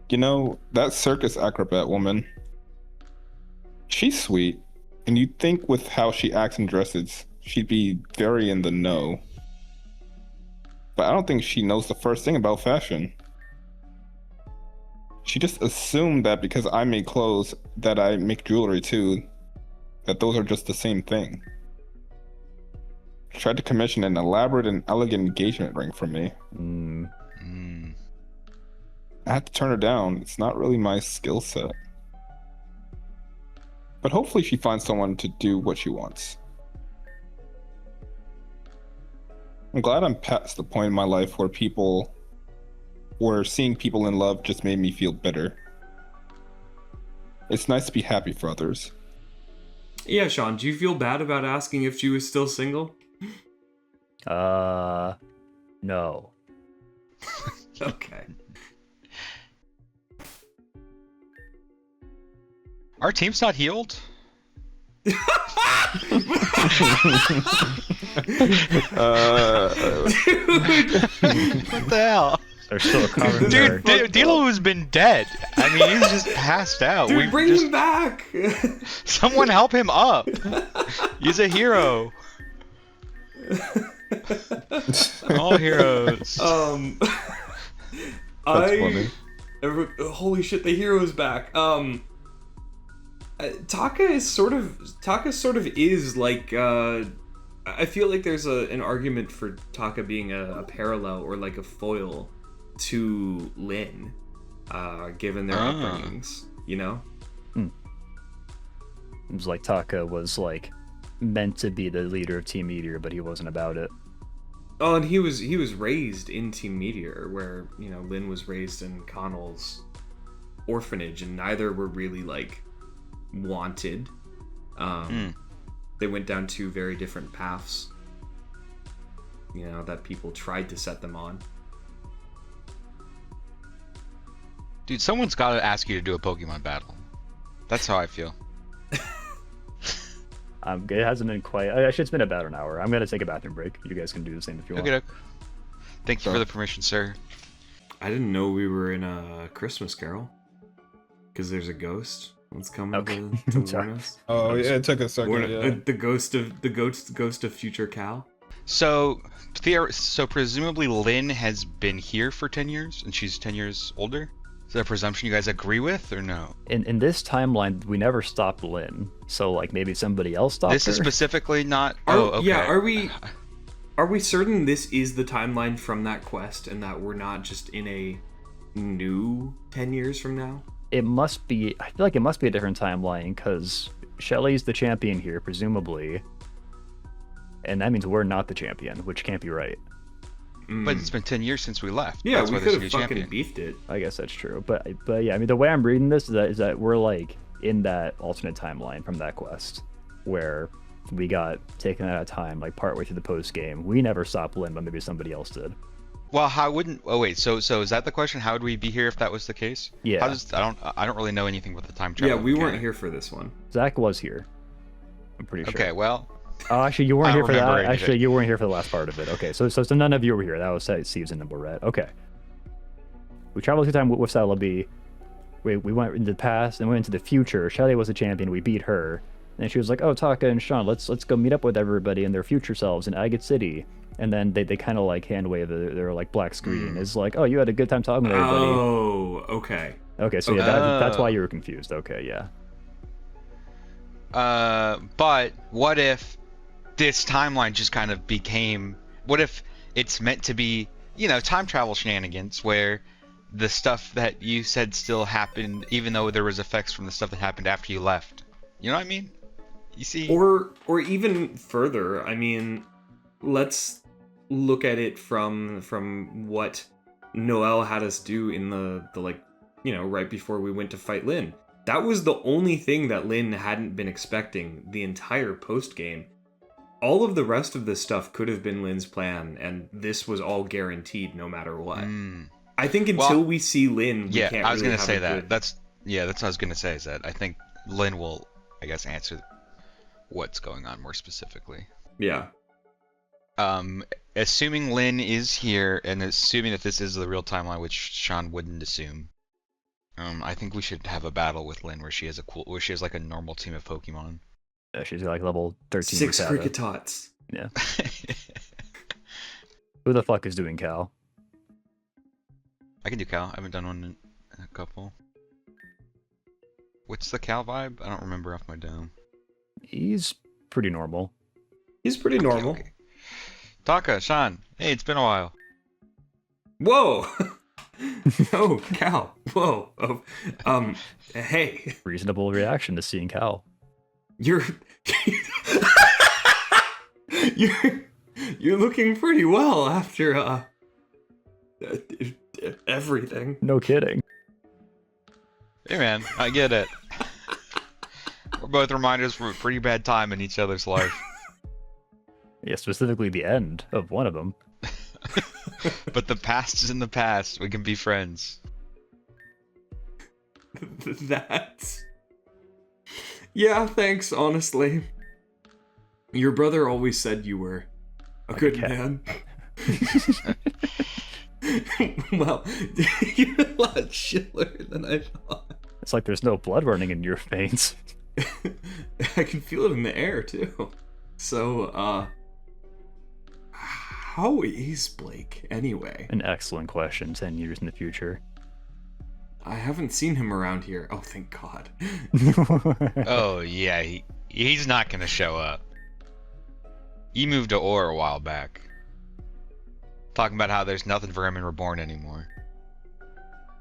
You know, that circus acrobat woman, she's sweet. And you'd think with how she acts and dresses, she'd be very in the know. But I don't think she knows the first thing about fashion. She just assumed that because I make clothes, that I make jewelry too, that those are just the same thing. She tried to commission an elaborate and elegant engagement ring from me. I had to turn her down. It's not really my skill set. But hopefully she finds someone to do what she wants. I'm glad I'm past the point in my life where seeing people in love just made me feel bitter. It's nice to be happy for others. Yeah, Sean, do you feel bad about asking if she was still single? No. Okay. Our team's not healed? Dude. What the hell? There's still a common Dude, there. Dilu's been dead. I mean, he's just passed out. Dude, bring him back! Someone help him up. He's a hero. All heroes. That's funny. Holy shit, the hero's back. Taka sort of is like I feel like there's an argument for Taka being a parallel or like a foil to Lin, given their upbringings, you know? It was like Taka was like meant to be the leader of Team Meteor, but he wasn't about it. Oh, and he was raised in Team Meteor, where, you know, Lin was raised in Connell's orphanage, and neither were really like wanted. They went down two very different paths, you know, that people tried to set them on. Dude, someone's got to ask you to do a Pokemon battle. That's how I feel. It hasn't been quite. Actually, it's been about an hour. I'm gonna take a bathroom break. You guys can do the same if you want. Okay. Thank you for the permission, sir. I didn't know we were in a Christmas Carol, because there's a ghost that's coming to warn us. Oh yeah, it took a second. Yeah. The ghost of future Cal. So presumably Lin has been here for 10 years, and she's 10 years older. Is that a presumption you guys agree with, or no? In this timeline, we never stopped Lin, so like maybe somebody else stopped This her? is specifically not. Okay. Yeah, are we certain this is the timeline from that quest, and that we're not just in a new 10 years from now? It must be. I feel like it must be a different timeline because Shelly's the champion here, presumably, and that means we're not the champion, which can't be right. But it's been 10 years since we left. Yeah, That's we why there's could a have new fucking champion. beefed it. I guess that's true, but yeah, I mean the way I'm reading this is that we're like in that alternate timeline from that quest where we got taken out of time like partway through the post game. We never stopped Lin, but maybe somebody else did. Well, how wouldn't? Oh wait, so is that the question? How would we be here if that was the case? Yeah. I don't really know anything about the time travel. Yeah, we weren't mechanic. here for this one. Zach was here. I'm pretty sure. Okay, well, Oh, actually, you weren't I here don't for that. remember anything. Actually, you weren't here for the last part of it. Okay, so none of you were here. That was Steve's and Red. Okay. We traveled through time with Celebi. We went into the past and went into the future. Shelly was a champion. We beat her. And she was like, "Oh, Taka and Sean, let's go meet up with everybody in their future selves in Agate City." And then they kind of like hand wave their like black screen. It's like, "Oh, you had a good time talking with everybody." Oh, okay. Okay, so yeah, that's why you were confused. Okay, yeah. but what if this timeline just kind of became? What if it's meant to be, you know, time travel shenanigans where the stuff that you said still happened, even though there was effects from the stuff that happened after you left? You know what I mean? You see? Or even further, I mean, let's look at it from what Noelle had us do in the like, you know, right before we went to fight Lin. That was the only thing that Lin hadn't been expecting the entire post game. All of the rest of this stuff could have been Lin's plan, and this was all guaranteed no matter what. I think until we see Lin, we can't I was really gonna have say a that. good- That's what I was gonna say. Is that I think Lin will, I guess, answer what's going on more specifically. Yeah. Assuming Lin is here, and assuming that this is the real timeline, which Sean wouldn't assume, I think we should have a battle with Lin where she has like a normal team of Pokemon. She's like level 13. 6 Rattata. Cricketots. Yeah. Who the fuck is doing Cal? I can do Cal. I haven't done one in a couple. What's the Cal vibe? I don't remember off my dome. He's pretty normal. He's pretty normal. Okay. Taka, Sean. Hey, it's been a while. Whoa! Oh, Cal. Whoa. Oh, hey. Reasonable reaction to seeing Cal. You're you're looking pretty well after everything. No kidding. Hey man, I get it. We're both reminders from a pretty bad time in each other's life. Yeah, specifically the end of one of them. But the past is in the past. We can be friends. That's... Yeah, thanks, honestly. Your brother always said you were a good cat. man. Well, you're a lot chiller than I thought. It's like there's no blood running in your veins. I can feel it in the air too. So, how is Blake anyway? An excellent question 10 years in the future. I haven't seen him around here. Oh, thank God. Oh yeah, he's not gonna show up. He moved to Ore a while back. Talking about how there's nothing for him in Reborn anymore.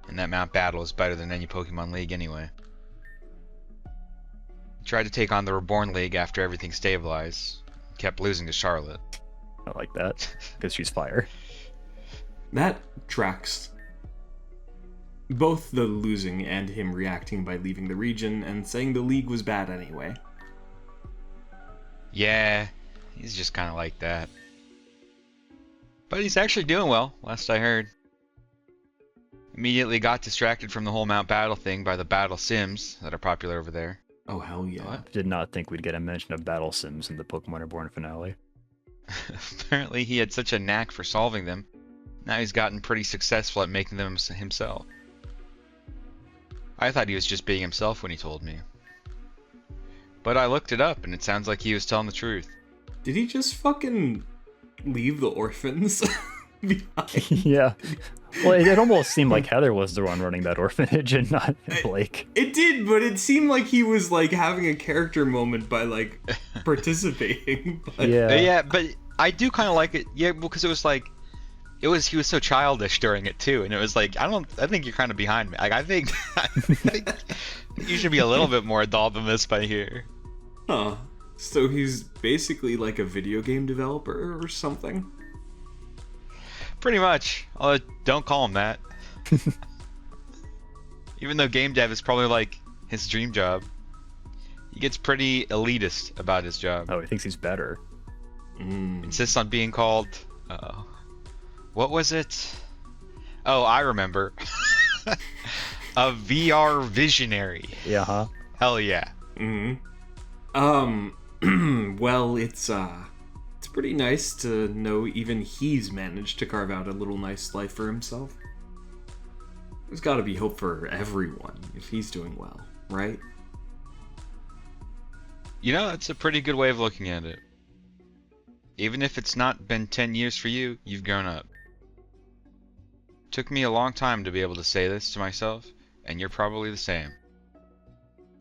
And that Mount Battle is better than any Pokemon League anyway. He tried to take on the Reborn League after everything stabilized. Kept losing to Charlotte. I like that, because she's fire. That tracks. Both the losing and him reacting by leaving the region and saying the league was bad anyway. Yeah, he's just kind of like that. But he's actually doing well, last I heard. Immediately got distracted from the whole Mount Battle thing by the battle sims that are popular over there. Oh, hell yeah. What? Did not think we'd get a mention of battle sims in the Pokemon Reborn finale. Apparently he had such a knack for solving them. Now he's gotten pretty successful at making them himself. I thought he was just being himself when he told me. But I looked it up and it sounds like he was telling the truth. Did he just fucking leave the orphans behind? Yeah. Well, it almost seemed like Heather was the one running that orphanage and not Blake. It did, but it seemed like he was like having a character moment by like participating. But... Yeah. Yeah, but I do kind of like it. Yeah, because it was like, he was so childish during it too, and it was like, I think you're kind of behind me. Like I think you should be a little bit more adult than this by here. Huh. So he's basically like a video game developer or something? Pretty much. Although, don't call him that. Even though game dev is probably like his dream job, he gets pretty elitist about his job. Oh, he thinks he's better. Insists on being called, what was it? Oh, I remember. A VR visionary. Yeah, huh? Hell yeah. Well, it's pretty nice to know even he's managed to carve out a little nice life for himself. There's gotta be hope for everyone if he's doing well, right? You know, that's a pretty good way of looking at it. Even if it's not been 10 years for you, you've grown up. Took me a long time to be able to say this to myself, and you're probably the same.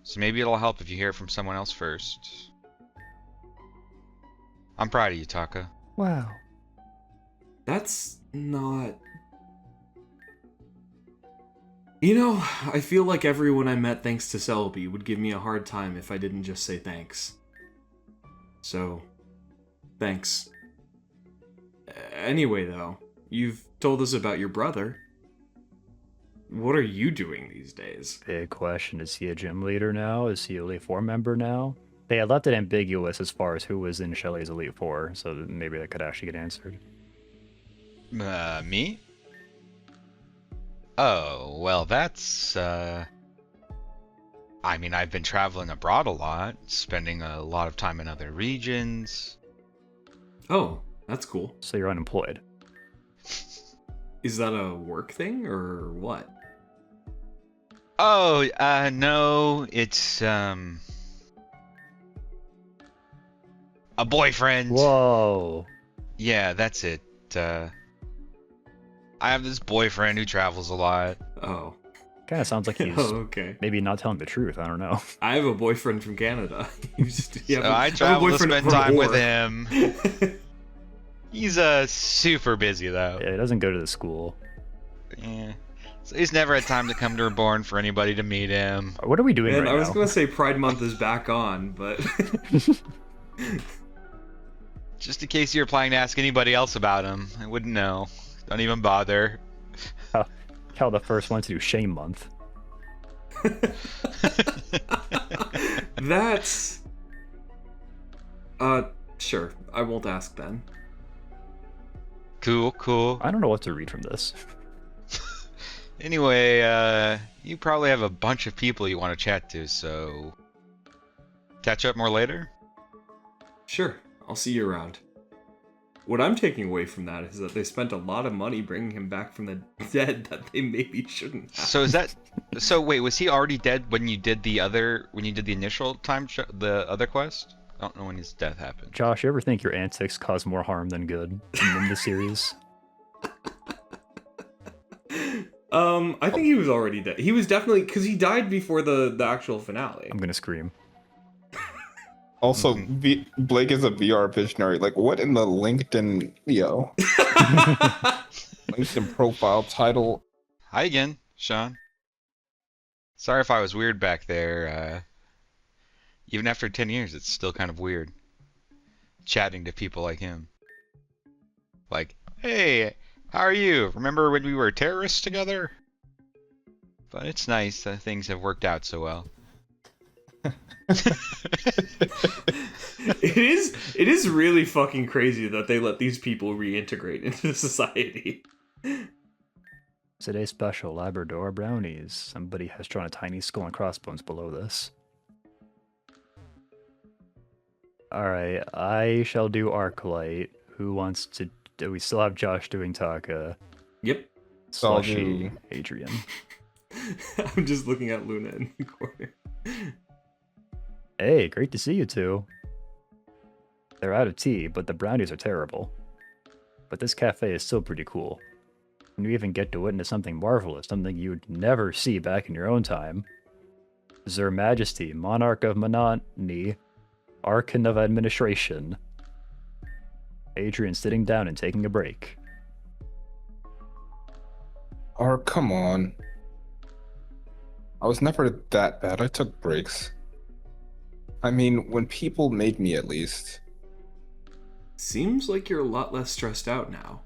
So maybe it'll help if you hear it from someone else first. I'm proud of you, Taka. Wow. That's not... You know, I feel like everyone I met thanks to Selby would give me a hard time if I didn't just say thanks. So, thanks. Anyway, though, you've told us about your brother. What are you doing these days? Big question. Is he a gym leader now? Is he a Elite Four member now? They had left it ambiguous as far as who was in Shelly's Elite Four, so that maybe that could actually get answered. Me? Oh, well, that's, I mean, I've been traveling abroad a lot, spending a lot of time in other regions. Oh, that's cool. So you're unemployed. Is that a work thing, or what? Oh, no, it's, a boyfriend. Whoa. Yeah, that's it. I have this boyfriend who travels a lot. Oh. Kind of sounds like he's Oh, okay. maybe not telling the truth. I don't know. I have a boyfriend from Canada. So I travel to spend time with him. He's super busy though. Yeah, he doesn't go to the school. Yeah. So he's never had time to come to Reborn for anybody to meet him. What are we doing And right I was now? gonna say Pride Month is back on, but Just in case you were planning to ask anybody else about him, I wouldn't know. Don't even bother. How the first one to do Shame Month. that's sure. I won't ask then. Cool. I don't know what to read from this. Anyway, you probably have a bunch of people you want to chat to, so catch up more later? Sure, I'll see you around. What I'm taking away from that is that they spent a lot of money bringing him back from the dead that they maybe shouldn't have. So is that? So wait, was he already dead when you did the initial the other quest? I don't know when his death happened. Josh, you ever think your antics cause more harm than good in the series? I think he was already dead. He was definitely, because he died before the actual finale. I'm gonna scream. Also, Blake is a VR visionary. Like, what in the LinkedIn, LinkedIn profile title? Hi again, Sean. Sorry if I was weird back there. Even after 10 years, it's still kind of weird chatting to people like him. Like, hey, how are you? Remember when we were terrorists together? But it's nice that things have worked out so well. It is really fucking crazy that they let these people reintegrate into society. Today's special Labrador brownies. Somebody has drawn a tiny skull and crossbones below this. Alright, I shall do Arclight. Who wants to do? We still have Josh doing Taka. Yep. So I'll Slushy, do- Adrian. I'm just looking at Luna in the corner. Hey, great to see you two. They're out of tea, but the brownies are terrible. But this cafe is still pretty cool. And you even get to witness something marvelous, something you'd never see back in your own time. Her Majesty, Monarch of Monotony, Archon of Administration. Adrian sitting down and taking a break. Oh, come on. I was never that bad. I took breaks. I mean, when people made me, at least. Seems like you're a lot less stressed out now.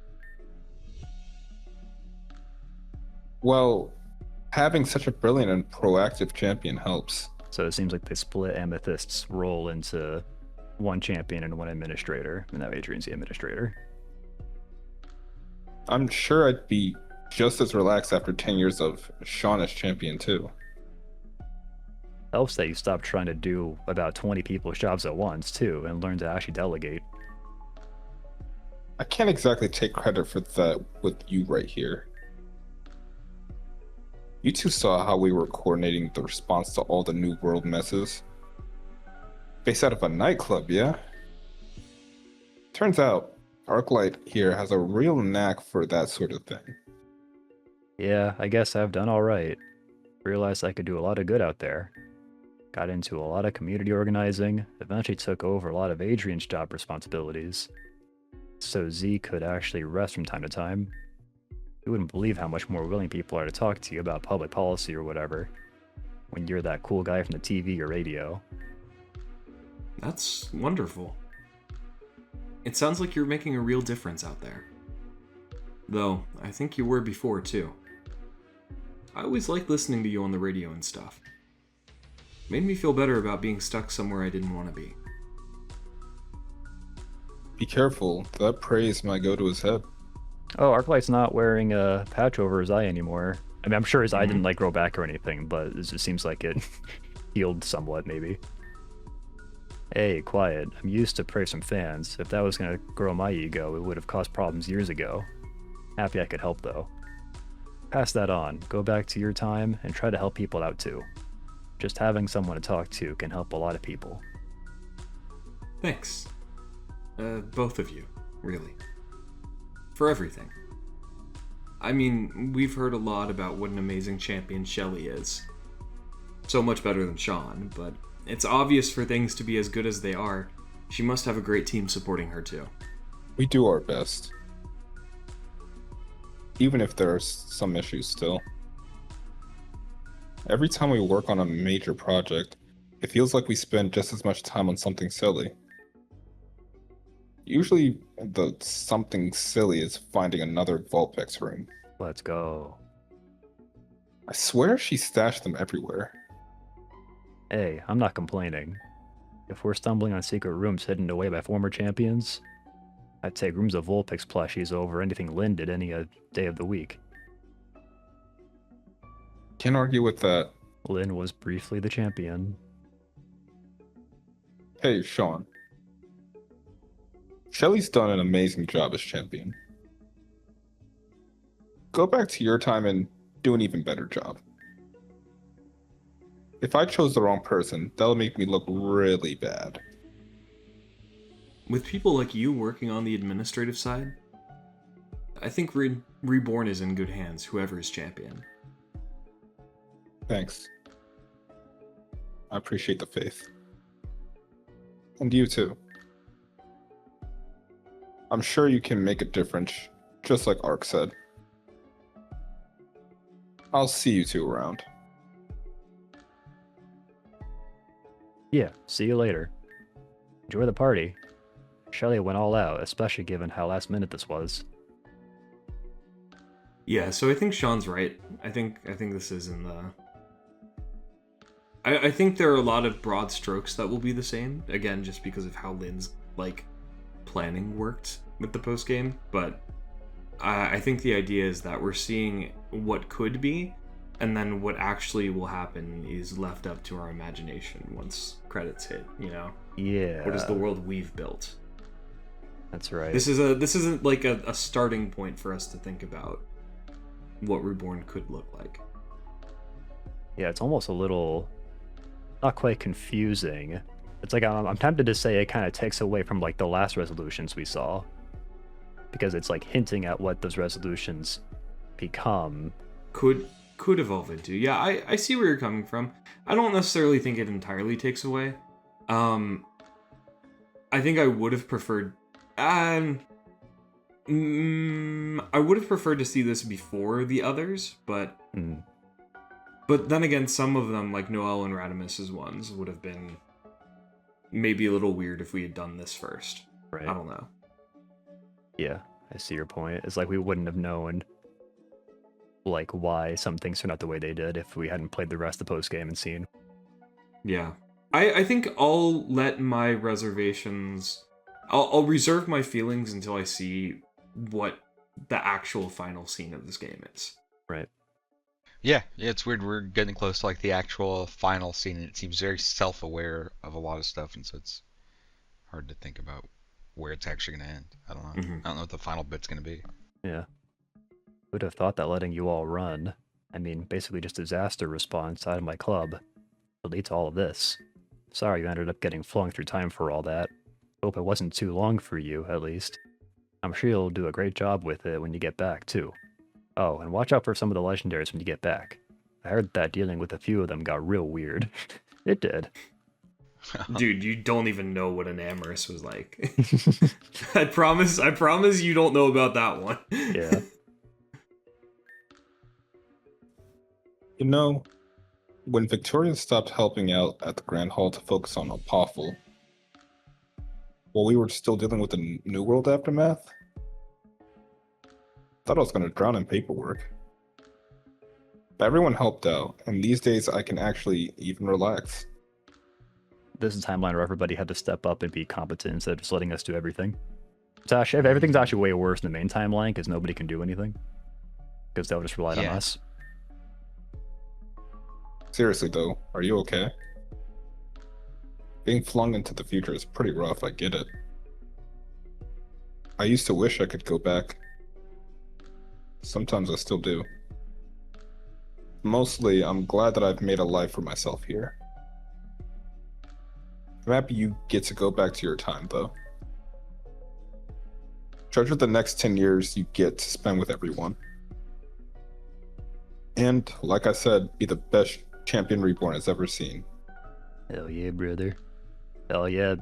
Well, having such a brilliant and proactive champion helps. So it seems like they split Amethyst's role into one champion and one administrator, and now Adrian's the administrator. I'm sure I'd be just as relaxed after 10 years of Sean as champion, too. Helps that you stop trying to do about 20 people's jobs at once, too, and learn to actually delegate. I can't exactly take credit for that with you right here. You two saw how we were coordinating the response to all the New World messes. Based out of a nightclub, yeah? Turns out, Arclight here has a real knack for that sort of thing. Yeah, I guess I've done alright. Realized I could do a lot of good out there. Got into a lot of community organizing, eventually took over a lot of Adrian's job responsibilities. So Z could actually rest from time to time. You wouldn't believe how much more willing people are to talk to you about public policy or whatever, when you're that cool guy from the TV or radio. That's wonderful. It sounds like you're making a real difference out there. Though, I think you were before, too. I always liked listening to you on the radio and stuff. Made me feel better about being stuck somewhere I didn't want to be. Be careful, that praise might go to his head. Oh, Arclight's not wearing a patch over his eye anymore. I mean, I'm sure his eye didn't like grow back or anything, but it just seems like it healed somewhat, maybe. Hey, quiet. I'm used to praise from fans. If that was gonna grow my ego, it would have caused problems years ago. Happy I could help, though. Pass that on. Go back to your time and try to help people out, too. Just having someone to talk to can help a lot of people. Thanks. Both of you, really. For everything. I mean, we've heard a lot about what an amazing champion Shelly is. So much better than Sean, but it's obvious for things to be as good as they are, she must have a great team supporting her too. We do our best. Even if there are some issues still. Every time we work on a major project, it feels like we spend just as much time on something silly. Usually, the something silly is finding another Vulpix room. Let's go. I swear she stashed them everywhere. Hey, I'm not complaining. If we're stumbling on secret rooms hidden away by former champions, I'd take rooms of Vulpix plushies over anything Lynn did any day of the week. Can't argue with that. Lynn was briefly the champion. Hey, Sean. Shelly's done an amazing job as champion. Go back to your time and do an even better job. If I chose the wrong person, that'll make me look really bad. With people like you working on the administrative side, I think Reborn is in good hands, whoever is champion. Thanks. I appreciate the faith. And you too. I'm sure you can make a difference, just like Ark said. I'll see you two around. Yeah, see you later. Enjoy the party. Shelly went all out, especially given how last minute this was. Yeah, so I think Sean's right. I think this is in the... I think there are a lot of broad strokes that will be the same, again, just because of how Lynn's, like, planning worked with the post-game, but I think the idea is that we're seeing what could be, and then what actually will happen is left up to our imagination once credits hit, you know? Yeah. What is the world we've built? That's right. This isn't like a starting point for us to think about what Reborn could look like. Yeah, it's almost a little, not quite confusing. It's like I'm tempted to say it kind of takes away from like the last resolutions we saw, because it's like hinting at what those resolutions become. Could evolve into. Yeah, I see where you're coming from. I don't necessarily think it entirely takes away. I think I would have preferred. I would have preferred to see this before the others, but but then again, some of them, like Noel and Radimus's ones, would have been maybe a little weird if we had done this first. Right. I don't know. Yeah, I see your point. It's like we wouldn't have known like why some things turned out the way they did if we hadn't played the rest of the post game and seen. Yeah. I think I'll let my reservations... I'll reserve my feelings until I see what the actual final scene of this game is. Right. Yeah, it's weird. We're getting close to like the actual final scene, and it seems very self-aware of a lot of stuff, and so it's hard to think about where it's actually going to end. I don't know. I don't know what the final bit's going to be. Yeah. Would have thought that letting you all run, I mean, basically just disaster response out of my club, would lead to all of this. Sorry you ended up getting flung through time for all that. Hope it wasn't too long for you, at least. I'm sure you'll do a great job with it when you get back, too. Oh, and watch out for some of the legendaries when you get back. I heard that dealing with a few of them got real weird. It did. Dude, you don't even know what an Amorous was like. I promise you don't know about that one. Yeah. You know, when Victoria stopped helping out at the Grand Hall to focus on Apophel, while we were still dealing with the New World aftermath, thought I was going to drown in paperwork. But everyone helped out, and these days I can actually even relax. This is a timeline where everybody had to step up and be competent instead of just letting us do everything. It's actually, everything's actually way worse in the main timeline because nobody can do anything. Because they'll just rely on us. Seriously though, are you okay? Being flung into the future is pretty rough, I get it. I used to wish I could go back. Sometimes I still do. Mostly, I'm glad that I've made a life for myself here. I'm happy you get to go back to your time, though. Treasure the next 10 years you get to spend with everyone. And, like I said, be the best champion Reborn has ever seen. Hell yeah, brother. Hell yeah.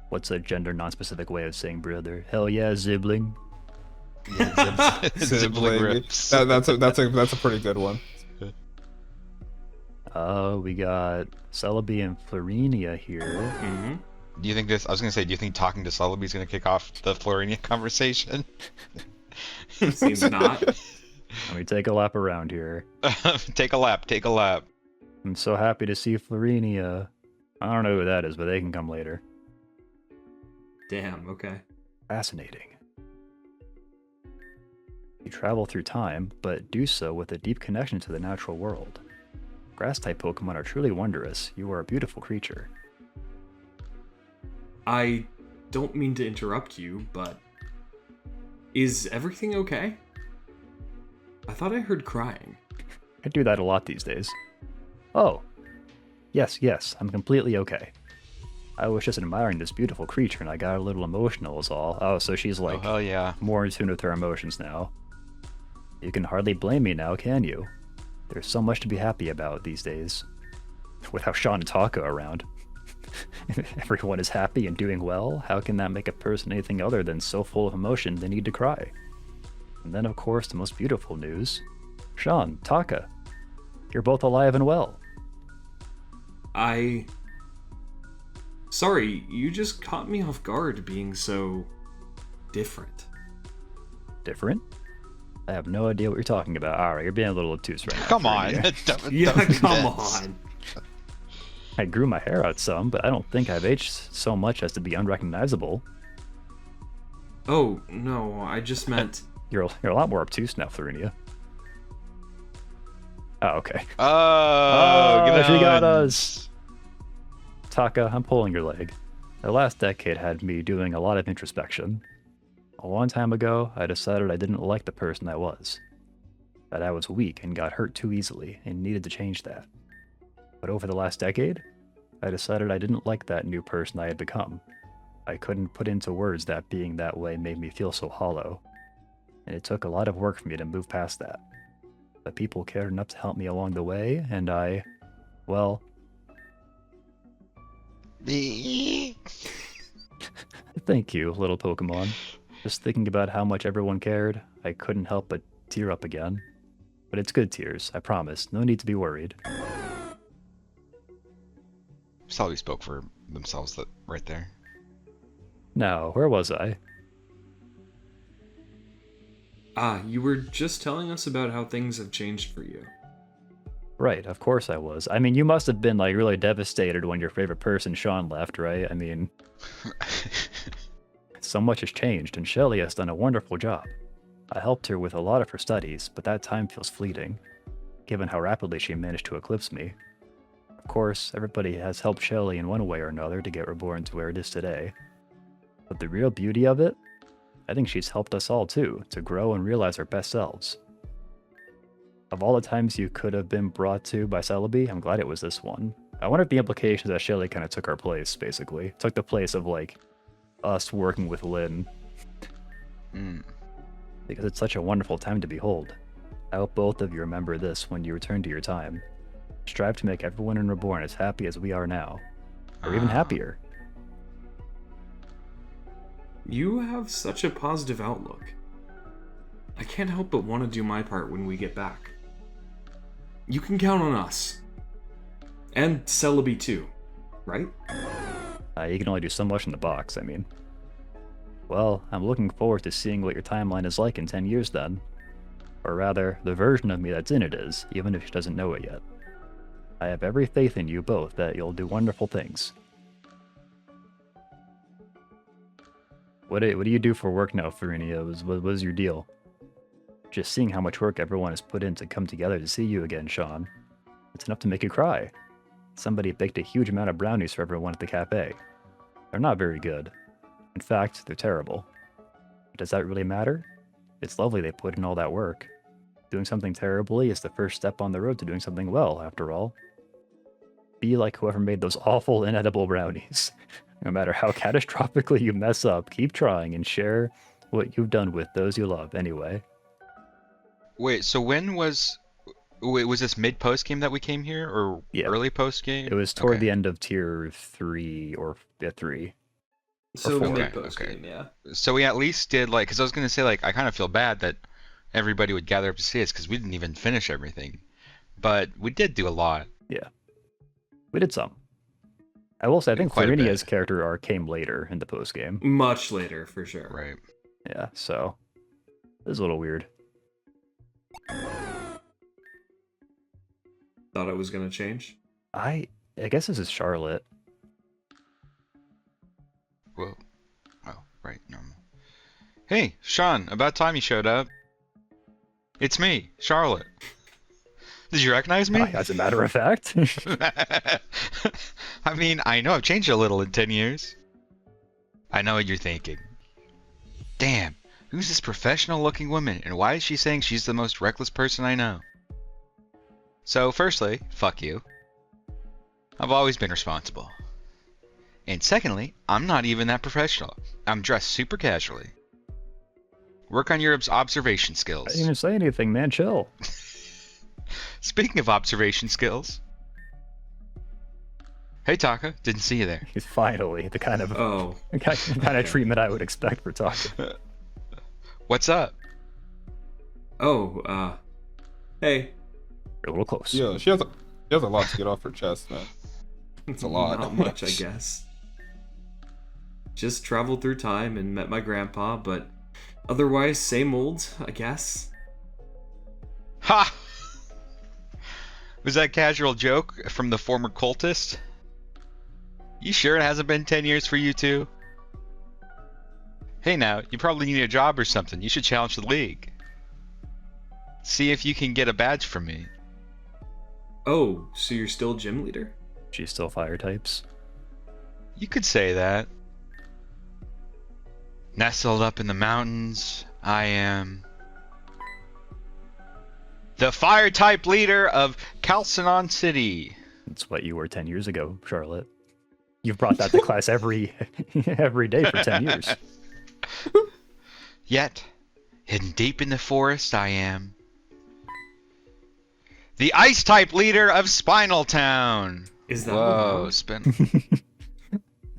What's a gender non-specific way of saying brother? Hell yeah, sibling. Sibling rips. That's a pretty good one. We got Celebi and Florinia here. Do you think this? I was gonna say, do you think talking to Celebi is gonna kick off the Florinia conversation? Seems not. Let me take a lap around here. Take a lap. Take a lap. I'm so happy to see Florinia. I don't know who that is, but they can come later. Damn, okay. Fascinating. You travel through time, but do so with a deep connection to the natural world. Grass-type Pokemon are truly wondrous. You are a beautiful creature. I don't mean to interrupt you, but is everything okay? I thought I heard crying. I do that a lot these days. Oh. Yes, I'm completely okay. I was just admiring this beautiful creature and I got a little emotional is all. Oh, so she's like Oh, hell yeah. more in tune with her emotions now. You can hardly blame me now, can you? There's so much to be happy about these days. Without Sean and Taka around. If everyone is happy and doing well, how can that make a person anything other than so full of emotion they need to cry? And then, of course, the most beautiful news. Sean, Taka, you're both alive and well. Sorry, you just caught me off guard being so different. Different? I have no idea what you're talking about. Alright, you're being a little obtuse right now. Come on. Frenia. Yeah, Don't do come this. on. I grew my hair out some, but I don't think I've aged so much as to be unrecognizable. Oh, no, I just meant... You're a lot more obtuse now, Florinia. Oh, okay. Oh, She got good. us! Taka, I'm pulling your leg. The last decade had me doing a lot of introspection. A long time ago, I decided I didn't like the person I was. That I was weak and got hurt too easily and needed to change that. But over the last decade, I decided I didn't like that new person I had become. I couldn't put into words that being that way made me feel so hollow. And it took a lot of work for me to move past that. But people cared enough to help me along the way, and well, thank you, little Pokemon. Just thinking about how much everyone cared, I couldn't help but tear up again. But it's good tears, I promise. No need to be worried. Probably spoke for themselves right there. Now, where was I? You were just telling us about how things have changed for you. Right, of course I was. I mean, you must have been, like, really devastated when your favorite person, Sean, left, right? I mean, so much has changed, and Shelly has done a wonderful job. I helped her with a lot of her studies, but that time feels fleeting, given how rapidly she managed to eclipse me. Of course, everybody has helped Shelly in one way or another to get Reborn to where it is today. But the real beauty of it? I think she's helped us all too, to grow and realize our best selves. Of all the times you could have been brought to by Celebi, I'm glad it was this one. I wonder if the implication is that Shelly kind of took our place, basically. Took the place of, like, us working with Lynn. Because it's such a wonderful time to behold. I hope both of you remember this when you return to your time. Strive to make everyone in Reborn as happy as we are now. Or even happier. You have such a positive outlook. I can't help but want to do my part when we get back. You can count on us. And Celebi too, right? You can only do so much in the box, I mean. Well, I'm looking forward to seeing what your timeline is like in 10 years then. Or rather, the version of me that's in it is, even if she doesn't know it yet. I have every faith in you both that you'll do wonderful things. What do you do for work now, Farinia? What was your deal? Just seeing how much work everyone has put in to come together to see you again, Sean. It's enough to make you cry. Somebody baked a huge amount of brownies for everyone at the cafe. They're not very good. In fact, they're terrible. But does that really matter? It's lovely they put in all that work. Doing something terribly is the first step on the road to doing something well, after all. Be like whoever made those awful, inedible brownies. No matter how catastrophically you mess up, keep trying and share what you've done with those you love anyway. Wait, so was this mid post game that we came here, or early post game? It was toward the end of tier 3 or 3. So four. mid-post game, yeah. So we at least did, like, because I was going to say, like, I kind of feel bad that everybody would gather up to see us because we didn't even finish everything. But we did do a lot. Yeah. We did some. I will say, I think Quite a Florinia's bit. character arc came later in the post game. Much later, for sure. Right. Yeah, so it was a little weird. Thought it was gonna change. I guess this is Charlotte. Whoa. Oh, right, normal. Hey, Sean, about time you showed up. It's me, Charlotte. Did you recognize me? As a matter of fact. I mean, I know I've changed a little in 10 years. I know what you're thinking. Damn, who's this professional-looking woman, and why is she saying she's the most reckless person I know? So, firstly, fuck you. I've always been responsible. And secondly, I'm not even that professional. I'm dressed super casually. Work on your observation I skills. didn't even say anything, man. Chill. Speaking of observation skills. Hey Taka, didn't see you there. He's finally the kind of Oh. kind of treatment I would expect for talking. What's up? Oh, hey. You're a little close. Yeah, she has a lot to get off her chest, man. It's a lot. Not much, I guess. Just traveled through time and met my grandpa, but otherwise, same old, I guess. Ha! Was that a casual joke from the former cultist? You sure it hasn't been 10 years for you two? Hey now, you probably need a job or something. You should challenge the league. See if you can get a badge from me. Oh, so you're still gym leader? She's still fire types. You could say that. Nestled up in the mountains, I am the fire type leader of Calcinon City. That's what you were 10 years ago, Charlotte. You've brought that to class every day for 10 years. Yet, hidden deep in the forest, I am the ice type leader of Spinal Town. Is that Whoa, what Spinal.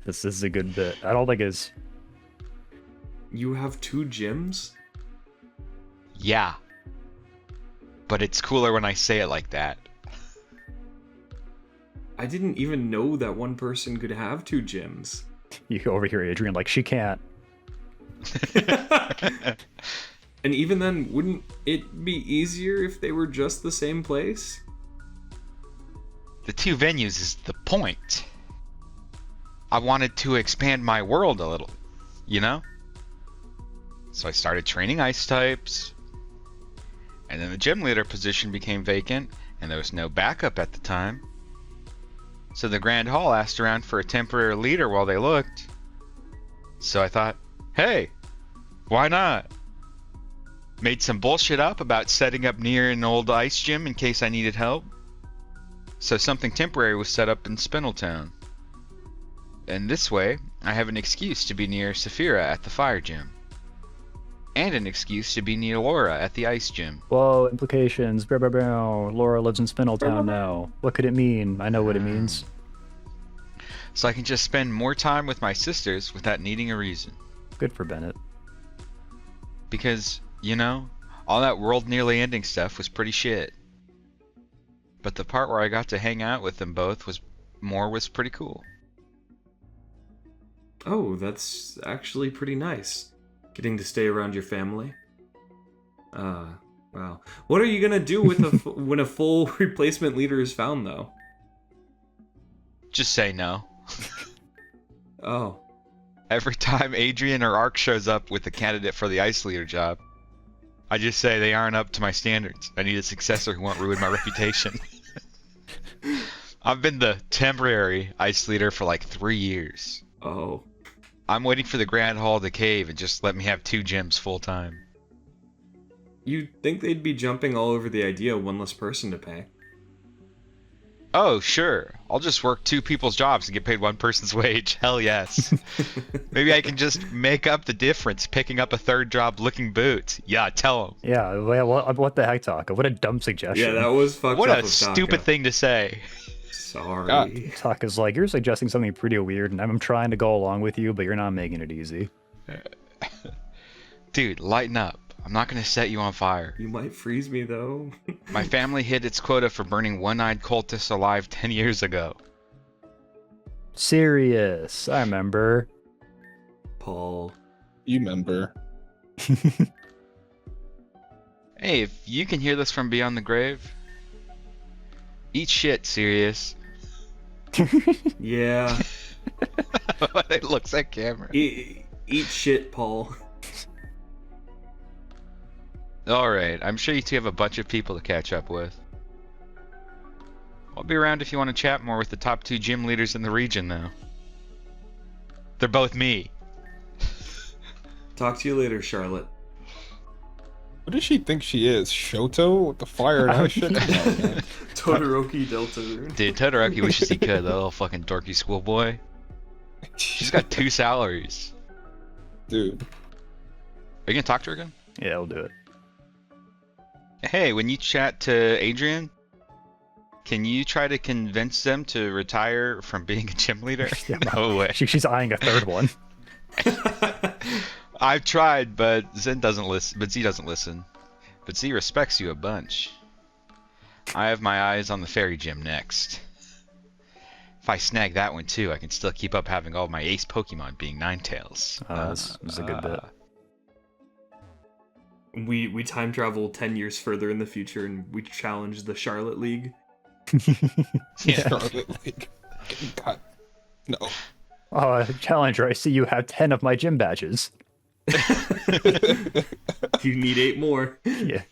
This is a good bit. I don't think it's... you have 2 gyms? Yeah. But it's cooler when I say it like that. I didn't even know that one person could have 2 gyms. You go over here, Adrian, like, she can't. And even then, wouldn't it be easier if they were just the same place? The 2 venues is the point. I wanted to expand my world a little, you know? So I started training ice types. And then the gym leader position became vacant, and there was no backup at the time. So the Grand Hall asked around for a temporary leader while they looked. So I thought, hey, why not? Made some bullshit up about setting up near an old ice gym in case I needed help. So something temporary was set up in Spindletown. And this way, I have an excuse to be near Saphira at the fire gym. And an excuse to be near Laura at the ice gym. Whoa, implications. Bow, bow, bow. Laura lives in Spindletown now. What could it mean? I know what it means. So I can just spend more time with my sisters without needing a reason. Good for Bennett. Because, you know, all that world nearly ending stuff was pretty shit. But the part where I got to hang out with them both was pretty cool. Oh, that's actually pretty nice. Getting to stay around your family. Wow. What are you gonna do with when a full replacement leader is found, though? Just say no. Oh. Every time Adrian or Ark shows up with a candidate for the ice leader job, I just say they aren't up to my standards. I need a successor who won't ruin my reputation. I've been the temporary ice leader for like 3 years. Oh. I'm waiting for the Grand Hall to cave and just let me have 2 gyms full time. You'd think they'd be jumping all over the idea of one less person to pay. Oh, sure. I'll just work 2 people's jobs and get paid 1 person's wage. Hell yes. Maybe I can just make up the difference picking up a 3rd job licking boots. Yeah, tell them. Yeah, well, what the heck, Taka? What a dumb suggestion. Yeah, that was fucked What up a of Taka. stupid thing to say. Sorry. God. Taka's like, you're suggesting something pretty weird, and I'm trying to go along with you, but you're not making it easy. Dude, lighten up. I'm not going to set you on fire. You might freeze me, though. My family hit its quota for burning one-eyed cultists alive 10 years ago. Serious. I remember. Paul. You remember. Hey, if you can hear this from beyond the grave, eat shit, Sirius. Yeah. It looks at camera. Eat shit, Paul. Alright, I'm sure you two have a bunch of people to catch up with. I'll be around if you want to chat more with the top 2 gym leaders in the region, though. They're both me. Talk to you later, Charlotte. What does she think she is? Shoto with the fire and ice shit? Come on, man. Todoroki Deltarune. Dude, Todoroki wishes he could, that little fucking dorky schoolboy. She's got 2 salaries. Dude. Are you gonna talk to her again? Yeah, I'll do it. Hey, when you chat to Adrian, can you try to convince them to retire from being a gym leader? Yeah, No way. She's eyeing a third one. I've tried, but Zen doesn't listen. But Z doesn't listen. But Z respects you a bunch. I have my eyes on the fairy gym next. If I snag that one too, I can still keep up having all my ace Pokemon being Ninetales. This was a good bit. We time travel 10 years further in the future and we challenge the Charlotte League. Yeah. Charlotte League. God. No. Oh, Challenger, I see you have 10 of my gym badges. You need 8 more. Yeah.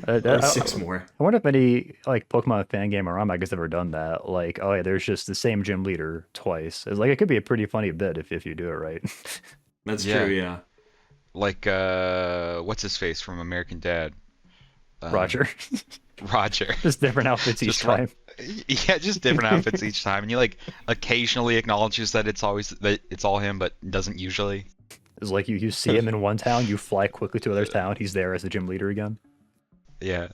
Or 6 more. I wonder if any like Pokemon fan game or has ever done that. Like, oh yeah, there's just the same gym leader twice. It's like it could be a pretty funny bit if you do it right. That's Yeah. true, yeah. Like, what's his face from American Dad? Roger. Roger. Just different outfits each Just Ro- time. Yeah, just different outfits each time, and he like occasionally acknowledges that it's all him, but doesn't usually. It's like you see him in one town, you fly quickly to another town, he's there as the gym leader again. Yeah.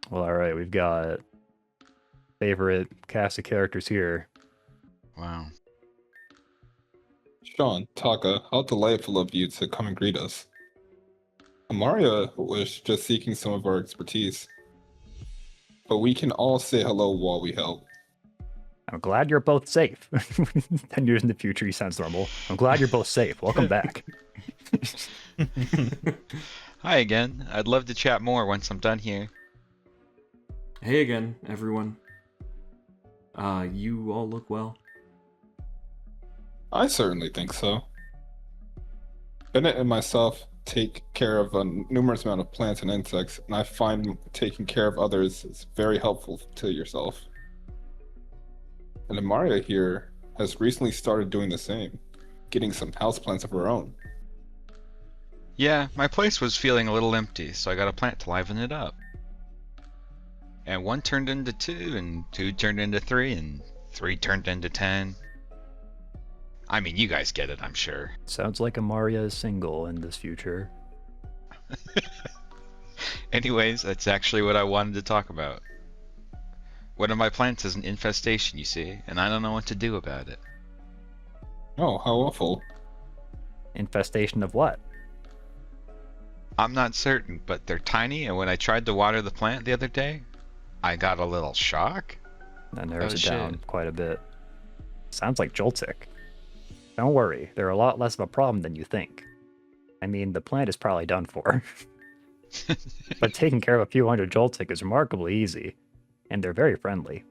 Well, all right, we've got favorite cast of characters here. Wow. Sean, Taka, how delightful of you to come and greet us. Amaria was just seeking some of our expertise. But we can all say hello while we help. I'm glad you're both safe. 10 years in the future, he sounds normal. I'm glad you're both safe. Welcome back. Hi again. I'd love to chat more once I'm done here. Hey again, everyone. You all look well. I certainly think so. Bennett and myself take care of a numerous amount of plants and insects, and I find taking care of others is very helpful to yourself. And Amaria here has recently started doing the same, getting some houseplants of her own. Yeah, my place was feeling a little empty, so I got a plant to liven it up. And 1 turned into 2, and 2 turned into 3, and 3 turned into 10. I mean, you guys get it, I'm sure. Sounds like Amaria is single in this future. Anyways, that's actually what I wanted to talk about. One of my plants is an infestation, you see, and I don't know what to do about it. Oh, how awful. Infestation of what? I'm not certain, but they're tiny, and when I tried to water the plant the other day, I got a little shock. That narrows Oh, it shit. down quite a bit. Sounds like Joltik. Don't worry, they're a lot less of a problem than you think. I mean, the plant is probably done for. But taking care of a few hundred Joltik is remarkably easy, and they're very friendly.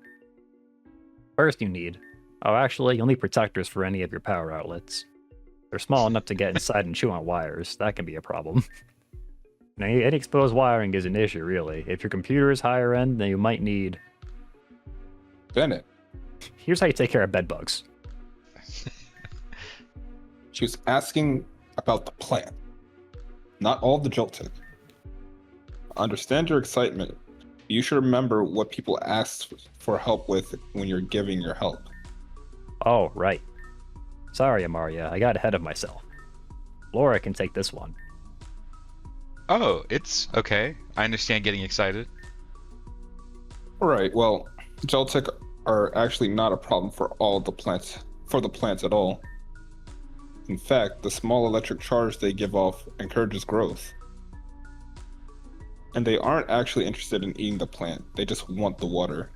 First you need... Oh, actually, you'll need protectors for any of your power outlets. They're small enough to get inside and chew on wires. That can be a problem. Now, any exposed wiring is an issue, really. If your computer is higher end, then you might need... Bennett, Here's how you take care of bed bugs. she was asking about the plant, not all the Joltik. I understand your excitement. You should remember what people ask for help with when you're giving your help. Oh, right. Sorry, Amaria, I got ahead of myself. Laura can take this one. Oh, it's okay. I understand getting excited. Alright, well, Joltik are actually not a problem for the plants at all. In fact, the small electric charge they give off encourages growth. And they aren't actually interested in eating the plant, they just want the water.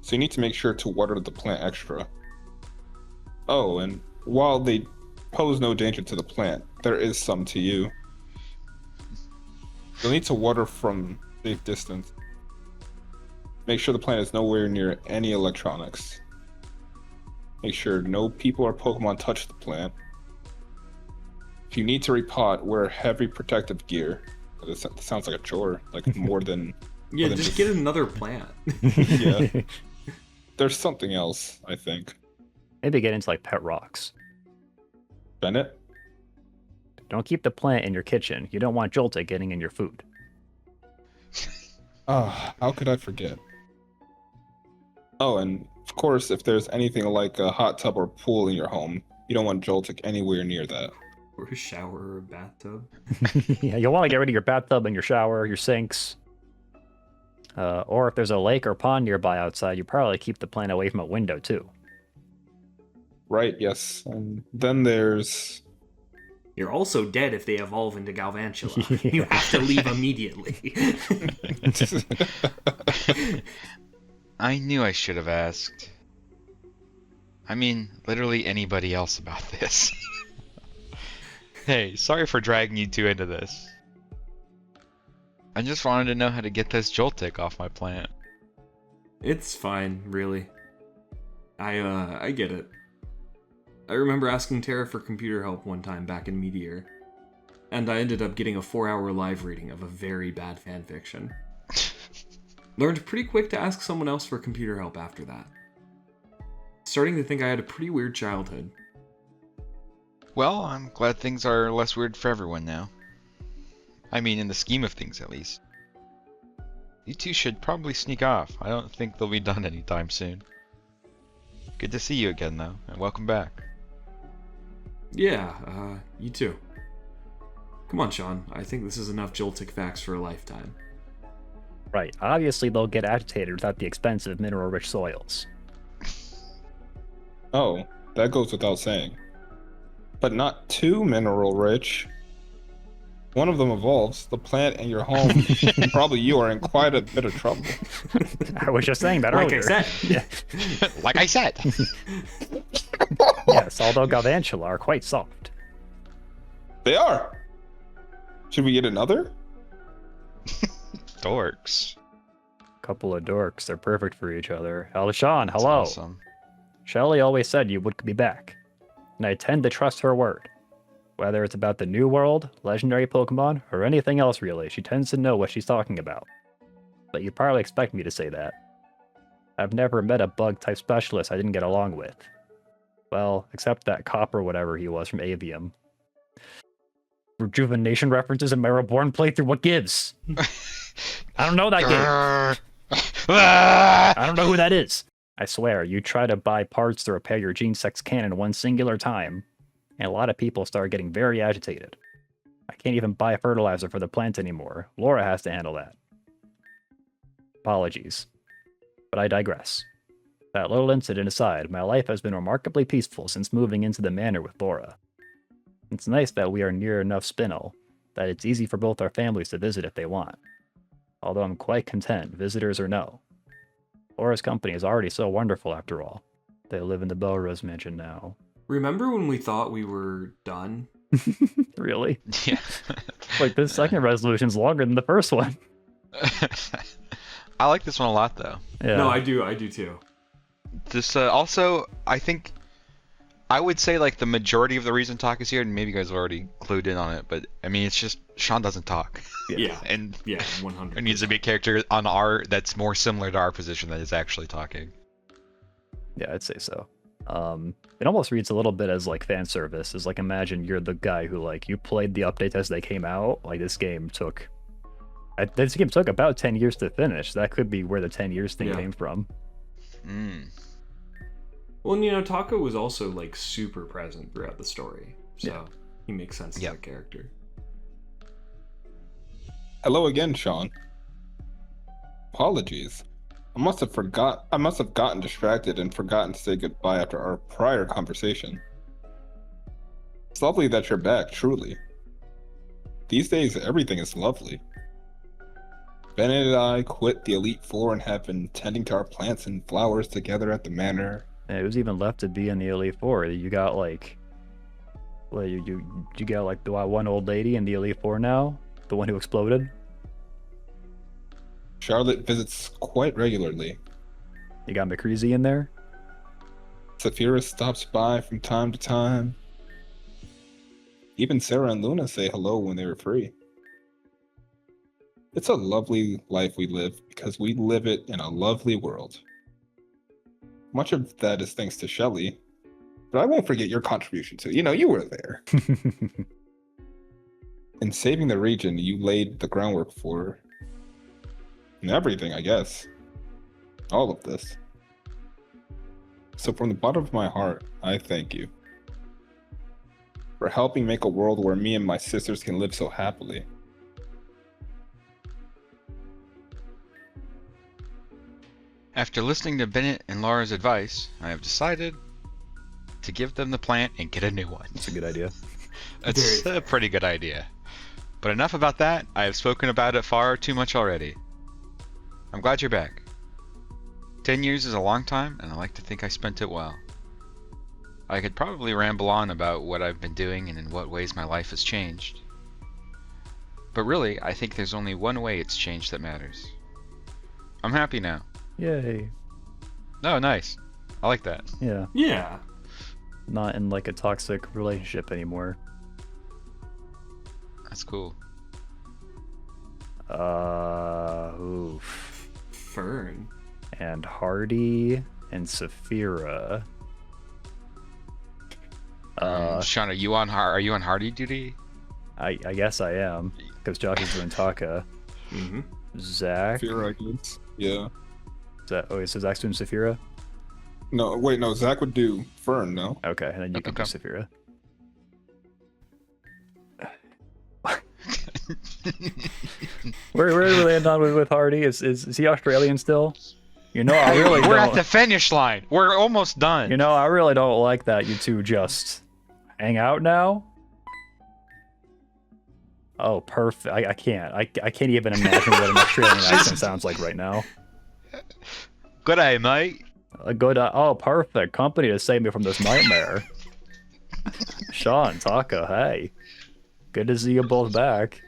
So you need to make sure to water the plant extra. Oh, and while they pose no danger to the plant, there is some to you. You'll need to water from a safe distance. Make sure the plant is nowhere near any electronics. Make sure no people or Pokemon touch the plant. If you need to repot, wear heavy protective gear. This sounds like a chore, like more than... Yeah, more than just get another plant. Yeah. There's something else, I think. Maybe get into like pet rocks. Bennett? Don't keep the plant in your kitchen. You don't want Joltik getting in your food. Ah, how could I forget? Oh, and of course, if there's anything like a hot tub or pool in your home, you don't want Joltik anywhere near that. Or a shower or a bathtub. Yeah, you'll want to get rid of your bathtub and your shower, your sinks. Or if there's a lake or pond nearby outside, you probably keep the plant away from a window too. Right, yes. And then there's... You're also dead if they evolve into Galvantula. You have to leave immediately. I knew I should have asked. I mean, literally anybody else about this. Hey, sorry for dragging you two into this. I just wanted to know how to get this Joltik off my plant. It's fine, really. I get it. I remember asking Tara for computer help one time back in Meteor, and I ended up getting a 4-hour live reading of a very bad fanfiction. Learned pretty quick to ask someone else for computer help after that. Starting to think I had a pretty weird childhood. Well, I'm glad things are less weird for everyone now. I mean, in the scheme of things, at least. You two should probably sneak off. I don't think they'll be done anytime soon. Good to see you again, though, and welcome back. Yeah, you too. Come on, Sean. I think this is enough Joltik facts for a lifetime. Right, obviously they'll get agitated without the expensive mineral-rich soils. Oh, that goes without saying. But not too mineral-rich. One of them evolves, the plant and your home, and probably you are in quite a bit of trouble. I was just saying that Like earlier. I said. Yeah. Like I said. Yes, although Galvantula are quite soft. They are! Should we get another? Dorks. Couple of dorks, they're perfect for each other. Sean, That's hello. awesome. Shelly always said you would be back, and I tend to trust her word. Whether it's about the new world, legendary Pokemon, or anything else really, she tends to know what she's talking about. But you probably expect me to say that. I've never met a bug-type specialist I didn't get along with. Well, except that cop or whatever he was from Avium. Rejuvenation references in my Reborn playthrough, what gives? I don't know that game. I don't know who that is. I swear, you try to buy parts to repair your GeneSex cannon one singular time, and a lot of people start getting very agitated. I can't even buy fertilizer for the plant anymore. Laura has to handle that. Apologies. But I digress. That little incident aside, my life has been remarkably peaceful since moving into the manor with Laura. It's nice that we are near enough Spinel, that it's easy for both our families to visit if they want. Although I'm quite content, visitors or no. Laura's company is already so wonderful after all. They live in the Belrose mansion now. Remember when we thought we were done? Really? Yeah. Like, this second resolution's longer than the first one. I like this one a lot, though. Yeah. No, I do too. This also, I think, I would say like the majority of the reason talk is here, and maybe you guys have already clued in on it, but I mean, it's just Sean doesn't talk. Yeah. And Yeah, 100. there needs to be a character on our that's more similar to our position that is actually talking. Yeah, I'd say so. It almost reads a little bit as like fan service. Is like, imagine you're the guy who like you played the updates as they came out. Like this game took about 10 years to finish. That could be where the 10 years thing came from. Well, and, you know, Taka was also like super present throughout the story, so he makes sense as a character. Hello again, Sean. Apologies. I must have gotten distracted and forgotten to say goodbye after our prior conversation. It's lovely that you're back, truly. These days, everything is lovely. Bennett and I quit the Elite Four and have been tending to our plants and flowers together at the manor. And who's even left to be in the Elite Four? You got like, well, you got like the one old lady in the Elite Four now, the one who exploded. Charlotte visits quite regularly. You got McCreasy in there. Saphira stops by from time to time. Even Sarah and Luna say hello when they were free. It's a lovely life we live because we live it in a lovely world. Much of that is thanks to Shelley. But I won't forget your contribution too. You know, you were there. In saving the region, you laid the groundwork for everything, I guess. All of this. So from the bottom of my heart, I thank you for helping make a world where me and my sisters can live so happily. After listening to Bennett and Laura's advice, I have decided to give them the plant and get a new one. That's a good idea. It's a pretty good idea. But enough about that. I have spoken about it far too much already. I'm glad you're back. 10 years is a long time, and I like to think I spent it well. I could probably ramble on about what I've been doing and in what ways my life has changed. But really, I think there's only one way it's changed that matters. I'm happy now. Yay. Oh, nice. I like that. Yeah. Yeah. Not in like a toxic relationship anymore. That's cool. Oof. Fern. And Hardy and Saphira. Sean, are you on Hardy duty? I guess I am, because Josh is doing Taka. Mm-hmm. Zach. Fear, I guess. Yeah. So Zach's doing Saphira? No, wait, no. Zach would do Fern, no? Okay, and then you can do Okay. Saphira. Where do we land on with Hardy? Is he Australian still? You know, I really We're don't. at the finish line. We're almost done. You know, I really don't like that you two just hang out now. Oh, perfect. I can't. I can't even imagine what an Australian accent sounds like right now. Good day, mate. A good. Oh, perfect. Company to save me from this nightmare. Sean, Taka, hey. Good to see you both back.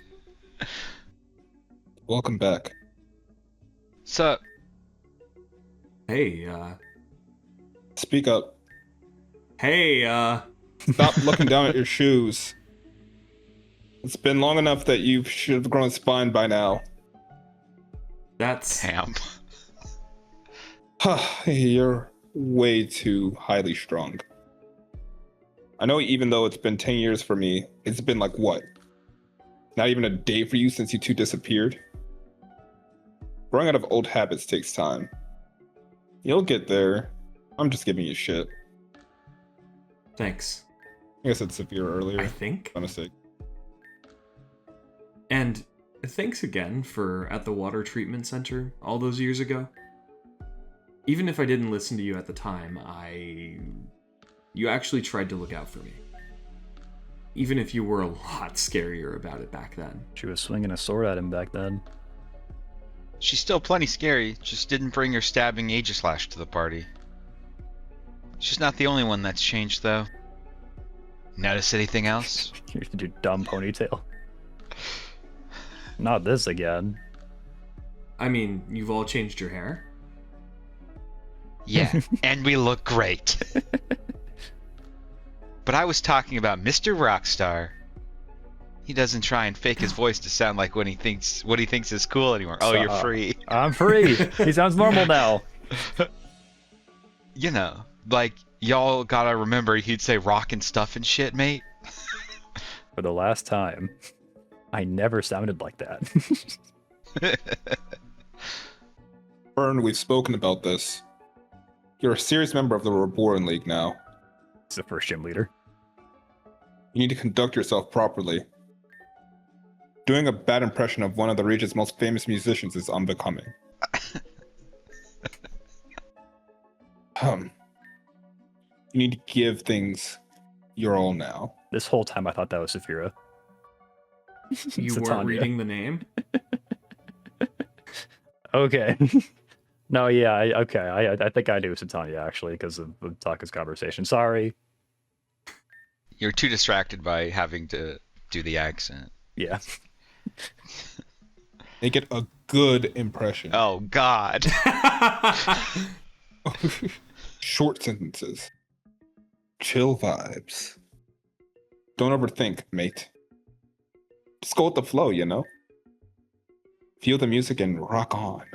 Welcome back. Sup? Hey, Speak up. hey, Stop looking down at your shoes. It's been long enough that you should have grown a spine by now. that's... Damn. You're way too highly strung. I know even though it's been 10 years for me, it's been like what? Not even a day for you since you two disappeared? Growing out of old habits takes time. You'll get there. I'm just giving you shit. Thanks, I guess it's severe earlier. I think. My mistake. And thanks again for at the water treatment center all those years ago. Even if I didn't listen to you at the time, you actually tried to look out for me. Even if you were a lot scarier about it back then. She was swinging a sword at him back then. She's still plenty scary, just didn't bring her stabbing Aegislash to the party. She's not the only one that's changed, though. Notice anything else? Your dumb ponytail. Not this again. I mean, you've all changed your hair? Yeah, and we look great. But I was talking about Mr. Rockstar. He doesn't try and fake his voice to sound like what he thinks is cool anymore. Oh, you're free. I'm free. He sounds normal now. You know, like, y'all gotta remember he'd say rock and stuff and shit, mate. For the last time, I never sounded like that. Fern, we've spoken about this. You're a serious member of the Reborn League now. It's the first gym leader. You need to conduct yourself properly. Doing a bad impression of one of the region's most famous musicians is unbecoming. You need to give things your all now. This whole time I thought that was Saphira. You weren't Titania. reading the name? Okay. No, yeah, I think I do Satania actually because of Taka's conversation. Sorry. You're too distracted by having to do the accent. Yeah. Make it a good impression. Oh, God. Short sentences. Chill vibes. Don't overthink, mate. Just go with the flow, you know? Feel the music and rock on.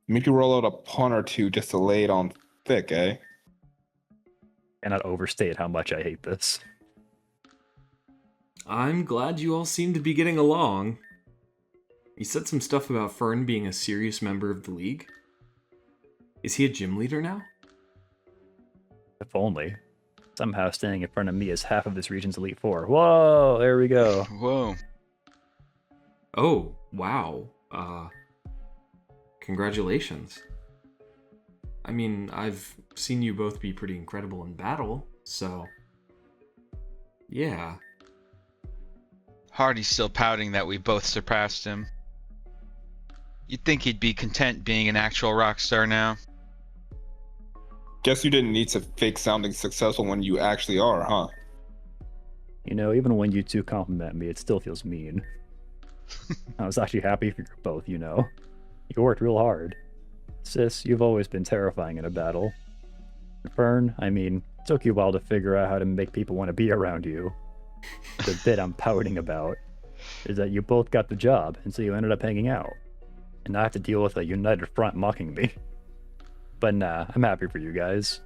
Maybe roll out a pun or two just to lay it on thick, eh? Cannot overstate how much I hate this. I'm glad you all seem to be getting along. You said some stuff about Fern being a serious member of the league. Is he a gym leader now? If only. Somehow standing in front of me is half of this region's Elite Four. Whoa, there we go. Whoa. Oh, wow. Congratulations. I mean, I've seen you both be pretty incredible in battle, so... yeah. Hardy's still pouting that we both surpassed him. You'd think he'd be content being an actual rock star now. Guess you didn't need to fake sounding successful when you actually are, huh? You know, even when you two compliment me, it still feels mean. I was actually happy for you both, you know. You worked real hard. Sis, you've always been terrifying in a battle. And Fern, I mean, it took you a while to figure out how to make people want to be around you. The bit I'm pouting about is that you both got the job, and so you ended up hanging out. And I have to deal with a united front mocking me. But nah, I'm happy for you guys.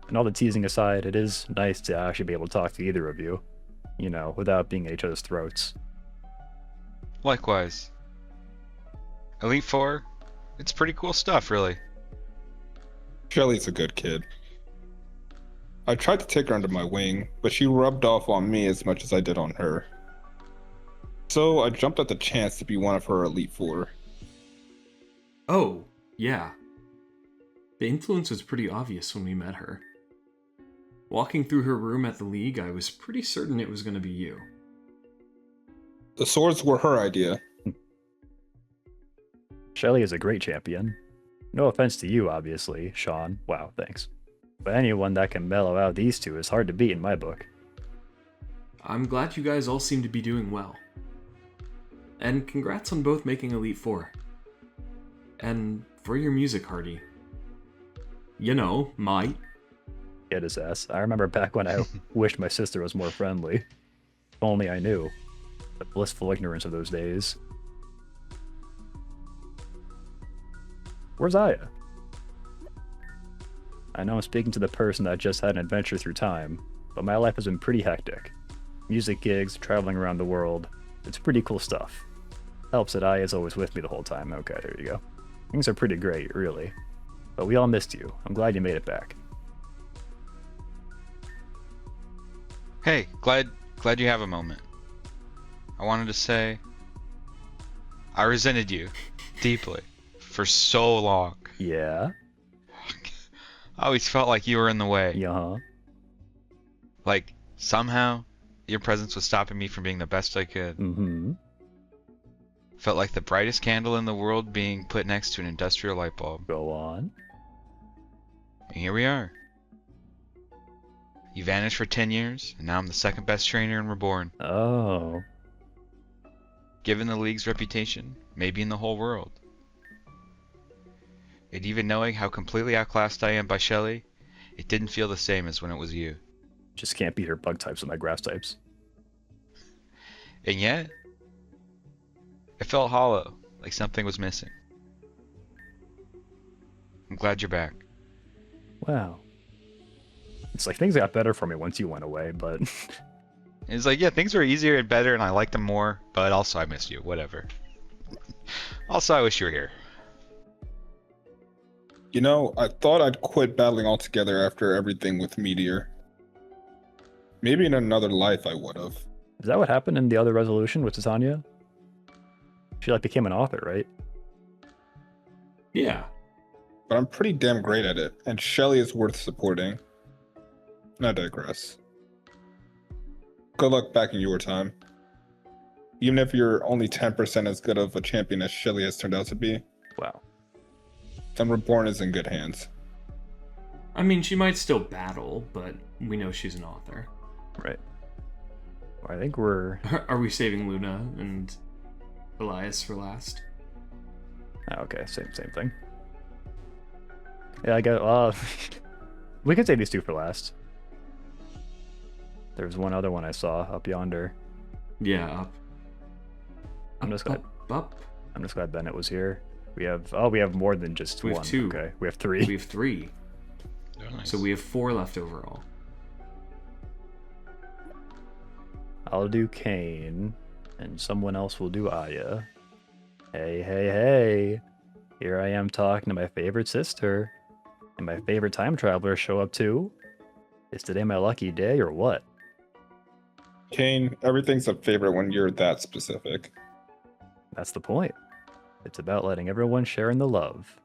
And all the teasing aside, it is nice to actually be able to talk to either of you. You know, without being at each other's throats. Likewise. Elite Four, it's pretty cool stuff, really. Shelly's a good kid. I tried to take her under my wing, but she rubbed off on me as much as I did on her. So I jumped at the chance to be one of her Elite Four. Oh, yeah. The influence was pretty obvious when we met her. Walking through her room at the League, I was pretty certain it was going to be you. The swords were her idea. Shelly is a great champion. No offense to you, obviously, Sean. Wow, thanks. But anyone that can mellow out these two is hard to beat in my book. I'm glad you guys all seem to be doing well. And congrats on both making Elite Four. And for your music, Hardy. You know, might. Get his ass. I remember back when I wished my sister was more friendly. If only I knew. The blissful ignorance of those days. Where's Aya? I know I'm speaking to the person that just had an adventure through time, but my life has been pretty hectic. Music gigs, traveling around the world. It's pretty cool stuff. Helps that Aya's always with me the whole time. Okay, there you go. Things are pretty great, really. But we all missed you. I'm glad you made it back. Hey, glad you have a moment. I wanted to say I resented you deeply for so long. Yeah? I always felt like you were in the way. Yeah. Like somehow your presence was stopping me from being the best I could. Mm-hmm. Felt like the brightest candle in the world being put next to an industrial light bulb. Go on. And here we are. You vanished for 10 years, and now I'm the second best trainer in Reborn. Oh. Given the league's reputation, maybe in the whole world. And even knowing how completely outclassed I am by Shelly, it didn't feel the same as when it was you. Just can't beat her bug types with my grass types. And yet, it felt hollow, like something was missing. I'm glad you're back. Wow. It's like things got better for me once you went away, but... It's like, yeah, things were easier and better, and I liked them more, but also I missed you, whatever. Also, I wish you were here. You know, I thought I'd quit battling altogether after everything with Meteor. Maybe in another life I would've. Is that what happened in the other resolution with Titania? She like became an author, right? Yeah. But I'm pretty damn great at it, and Shelly is worth supporting. I digress. Good luck back in your time. Even if you're only 10% as good of a champion as Shelly has turned out to be, Wow. then Reborn is in good hands. I mean, she might still battle, but we know she's an author. Right. Well, I think we're... Are we saving Luna and Elias for last? Oh, okay, same thing. Yeah, I got... we could save these two for last. There's one other one I saw up yonder. Yeah, up. I'm just glad. Up. I'm just glad Bennett was here. We have more than just We have one. two. Okay, we have three. We have 3. Oh, nice. So we have 4 left overall. I'll do Kane, and someone else will do Aya. Hey, hey, hey. Here I am talking to my favorite sister. And my favorite time traveler show up too? Is today my lucky day or what? Kane, everything's a favorite when you're that specific. That's the point. It's about letting everyone share in the love.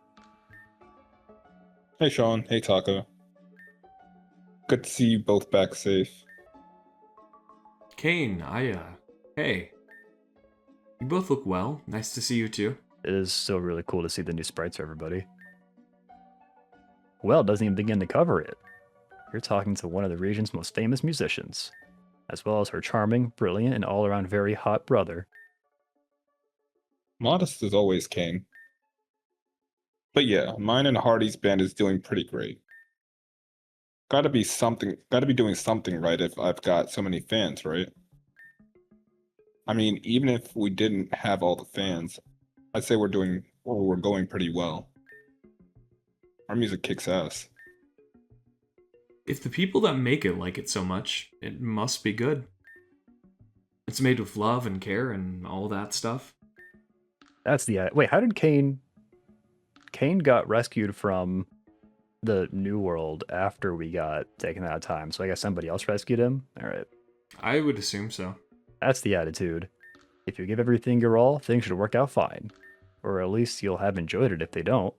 Hey Sean, hey Taka. Good to see you both back safe. Kane, hey. You both look well. Nice to see you too. It is still really cool to see the new sprites for everybody. Well, it doesn't even begin to cover it. You're talking to one of the region's most famous musicians, as well as her charming, brilliant, and all-around very hot brother. Modest as always, Kane. But yeah, mine and Hardy's band is doing pretty great. Gotta be doing something right if I've got so many fans, right? I mean, even if we didn't have all the fans, I'd say we're going pretty well. Our music kicks ass. If the people that make it like it so much, it must be good. It's made with love and care and all that stuff. That's the... Wait, how did Kane... Kane got rescued from the New World after we got taken out of time, so I guess somebody else rescued him? Alright. I would assume so. That's the attitude. If you give everything your all, things should work out fine. Or at least you'll have enjoyed it if they don't.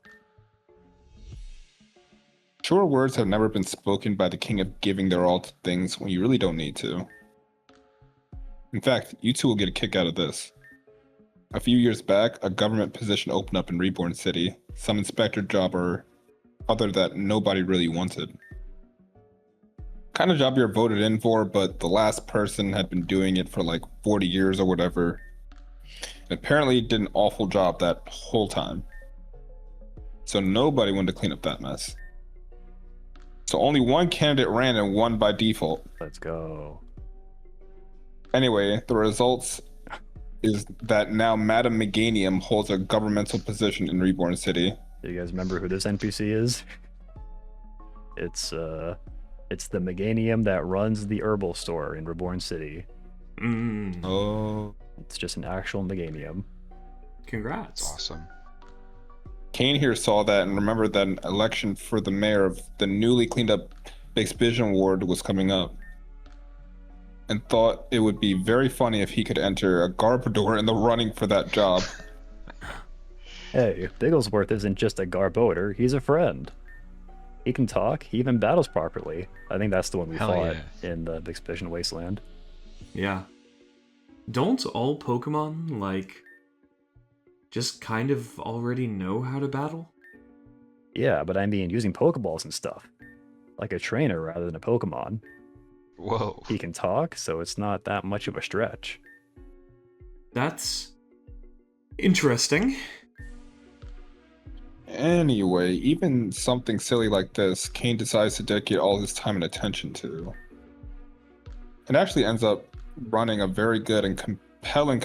Truer words have never been spoken by the king of giving their all to things when you really don't need to. In fact, you two will get a kick out of this. A few years back, a government position opened up in Reborn City, some inspector job or other that nobody really wanted. Kind of job you're voted in for, but the last person had been doing it for like 40 years or whatever. And apparently did an awful job that whole time. So nobody wanted to clean up that mess. So only one candidate ran and won by default. Let's go. Anyway, the results is that now Madam Meganium holds a governmental position in Reborn City. Do you guys remember who this NPC is? It's the Meganium that runs the herbal store in Reborn City. Oh. It's just an actual Meganium. Congrats. That's awesome. Kane here saw that and remembered that an election for the mayor of the newly cleaned up Exhibition Ward was coming up. And thought it would be very funny if he could enter a Garbodor in the running for that job. Hey, Bigglesworth isn't just a Garbodor, he's a friend. He can talk, he even battles properly. I think that's the one we Hell fought yeah. in the Exhibition Wasteland. Yeah. Don't all Pokemon, like, just kind of already know how to battle? Yeah, but I mean using Pokeballs and stuff. Like a trainer rather than a Pokemon. Whoa. He can talk, so it's not that much of a stretch. That's interesting. Anyway, even something silly like this, Kane decides to dedicate all his time and attention to. It actually ends up running a very good and compelling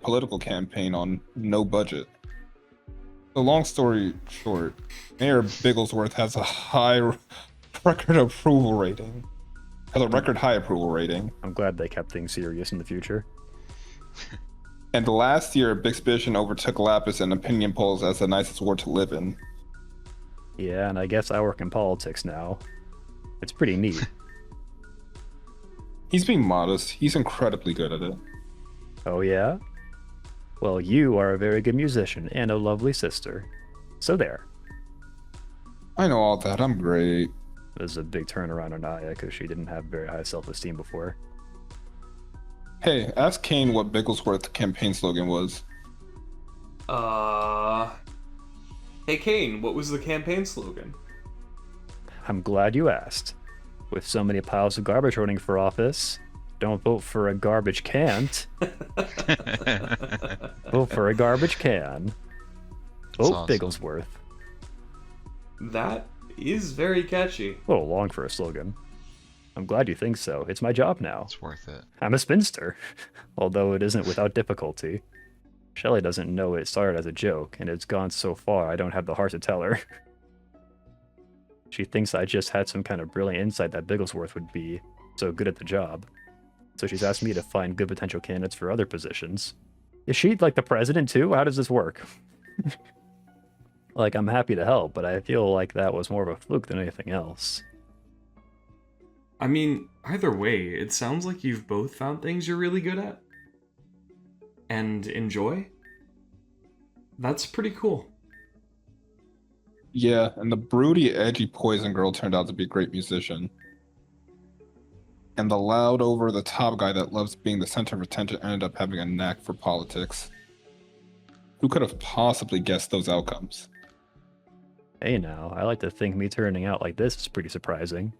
political campaign on no budget. The long story short, Mayor Bigglesworth has a record high approval rating. I'm glad they kept things serious in the future. And last year, Bixbition overtook Lapis in opinion polls as the nicest ward to live in. Yeah, and I guess I work in politics now. It's pretty neat. He's being modest. He's incredibly good at it. Oh yeah? Well, you are a very good musician and a lovely sister. So there. I know all that. I'm great. There's a big turnaround on Aya because she didn't have very high self-esteem before. Hey, ask Kane what Bigglesworth's campaign slogan was. Hey Kane, what was the campaign slogan? I'm glad you asked. With so many piles of garbage running for office, don't vote for a garbage can't. Vote for a garbage can. Vote awesome. Bigglesworth. That is very catchy. A little long for a slogan. I'm glad you think so. It's my job now. It's worth it. I'm a spinster, although it isn't without difficulty. Shelley doesn't know it started as a joke, and it's gone so far I don't have the heart to tell her. She thinks I just had some kind of brilliant insight that Bigglesworth would be so good at the job. So she's asked me to find good potential candidates for other positions. Is she like the president too? How does this work? Like, I'm happy to help, but I feel like that was more of a fluke than anything else. I mean, either way, it sounds like you've both found things you're really good at and enjoy. That's pretty cool. Yeah, and the broody, edgy poison girl turned out to be a great musician. And the loud, over-the-top guy that loves being the center of attention ended up having a knack for politics. Who could have possibly guessed those outcomes? Hey now, I like to think me turning out like this is pretty surprising.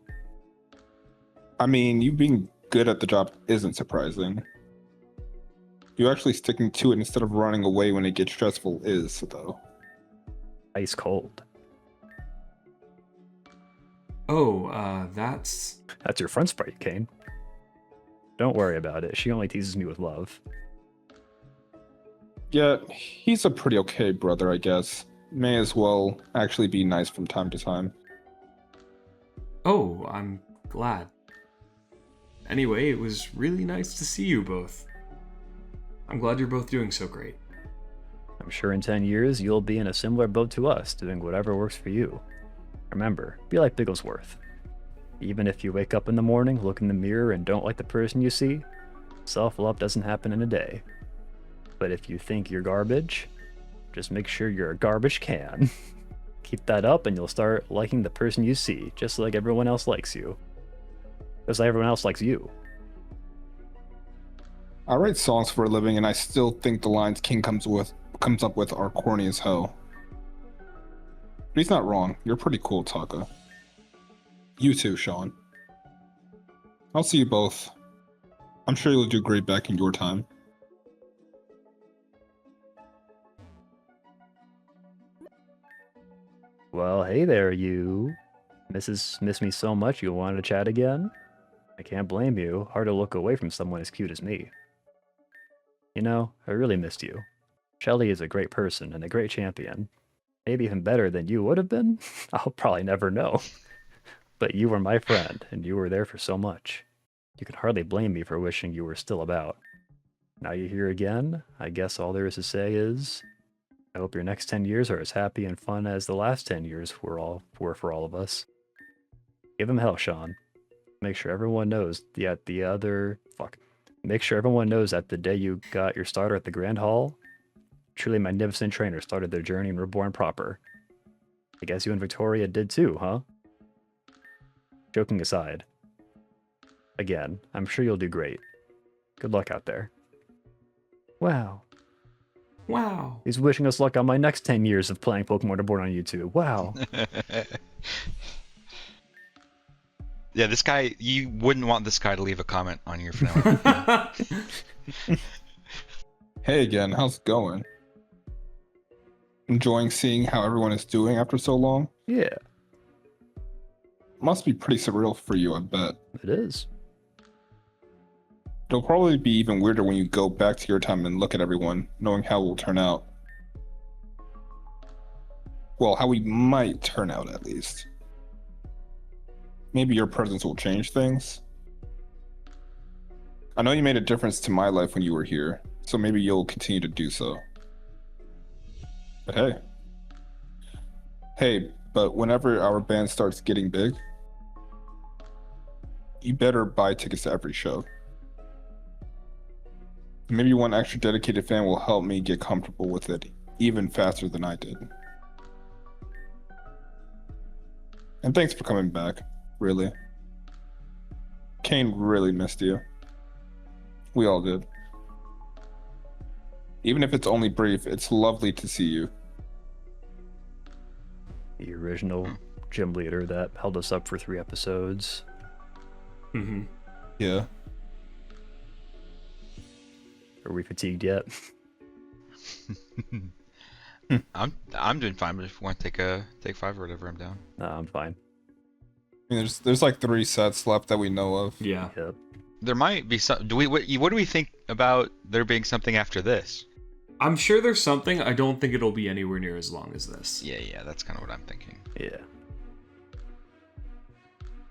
I mean, you being good at the job isn't surprising. You actually sticking to it instead of running away when it gets stressful is, though. Ice cold. Oh, that's That's your front sprite, Kane. Don't worry about it. She only teases me with love. Yeah, he's a pretty okay brother, I guess. May as well actually be nice from time to time. Oh, I'm glad. Anyway, it was really nice to see you both. I'm glad you're both doing so great. I'm sure in 10 years you'll be in a similar boat to us, doing whatever works for you. Remember, be like Bigglesworth. Even if you wake up in the morning, look in the mirror, and don't like the person you see, self-love doesn't happen in a day. But if you think you're garbage, just make sure you're a garbage can. Keep that up and you'll start liking the person you see, just like everyone else likes you. Just like everyone else likes you. I write songs for a living, and I still think the lines King comes up with are corny as hell. But he's not wrong. You're pretty cool, Taka. You too, Sean. I'll see you both. I'm sure you'll do great back in your time. Well, hey there, you. Miss me so much you wanted to chat again? I can't blame you. Hard to look away from someone as cute as me. You know, I really missed you. Shelly is a great person and a great champion. Maybe even better than you would have been? I'll probably never know. But you were my friend, and you were there for so much. You can hardly blame me for wishing you were still about. Now you're here again. I guess all there is to say is, I hope your next 10 years are as happy and fun as the last 10 years were for all of us. Give him hell, Sean. Make sure everyone knows Make sure everyone knows that the day you got your starter at the Grand Hall, truly magnificent trainers started their journey in Reborn proper. I guess you and Victoria did too, huh? Joking aside. Again, I'm sure you'll do great. Good luck out there. Wow. Wow. He's wishing us luck on my next 10 years of playing Pokemon Reborn on YouTube. Wow. Yeah, this guy, you wouldn't want this guy to leave a comment on your phone. Hey again, how's it going? Enjoying seeing how everyone is doing after so long? Yeah, Must be pretty surreal for you, I bet. it is. It'll probably be even weirder when you go back to your time and look at everyone, knowing how we'll turn out. Well, how we might turn out, at least. Maybe your presence will change things. I know you made a difference to my life when you were here, so maybe you'll continue to do so. But hey. Hey, but whenever our band starts getting big, you better buy tickets to every show. Maybe one extra dedicated fan will help me get comfortable with it even faster than I did. And thanks for coming back, really. Kane really missed you. We all did. Even if it's only brief, it's lovely to see you. The original gym leader that held us up for 3 episodes. Mm-hmm. Yeah. Are we fatigued yet? I'm doing fine, but if you want to take 5 or whatever, I'm down. No, I'm fine. I mean, there's like 3 sets left that we know of. Yeah. Yep. There might be some. What do we think about there being something after this? I'm sure there's something. I don't think it'll be anywhere near as long as this. Yeah, that's kind of what I'm thinking. Yeah.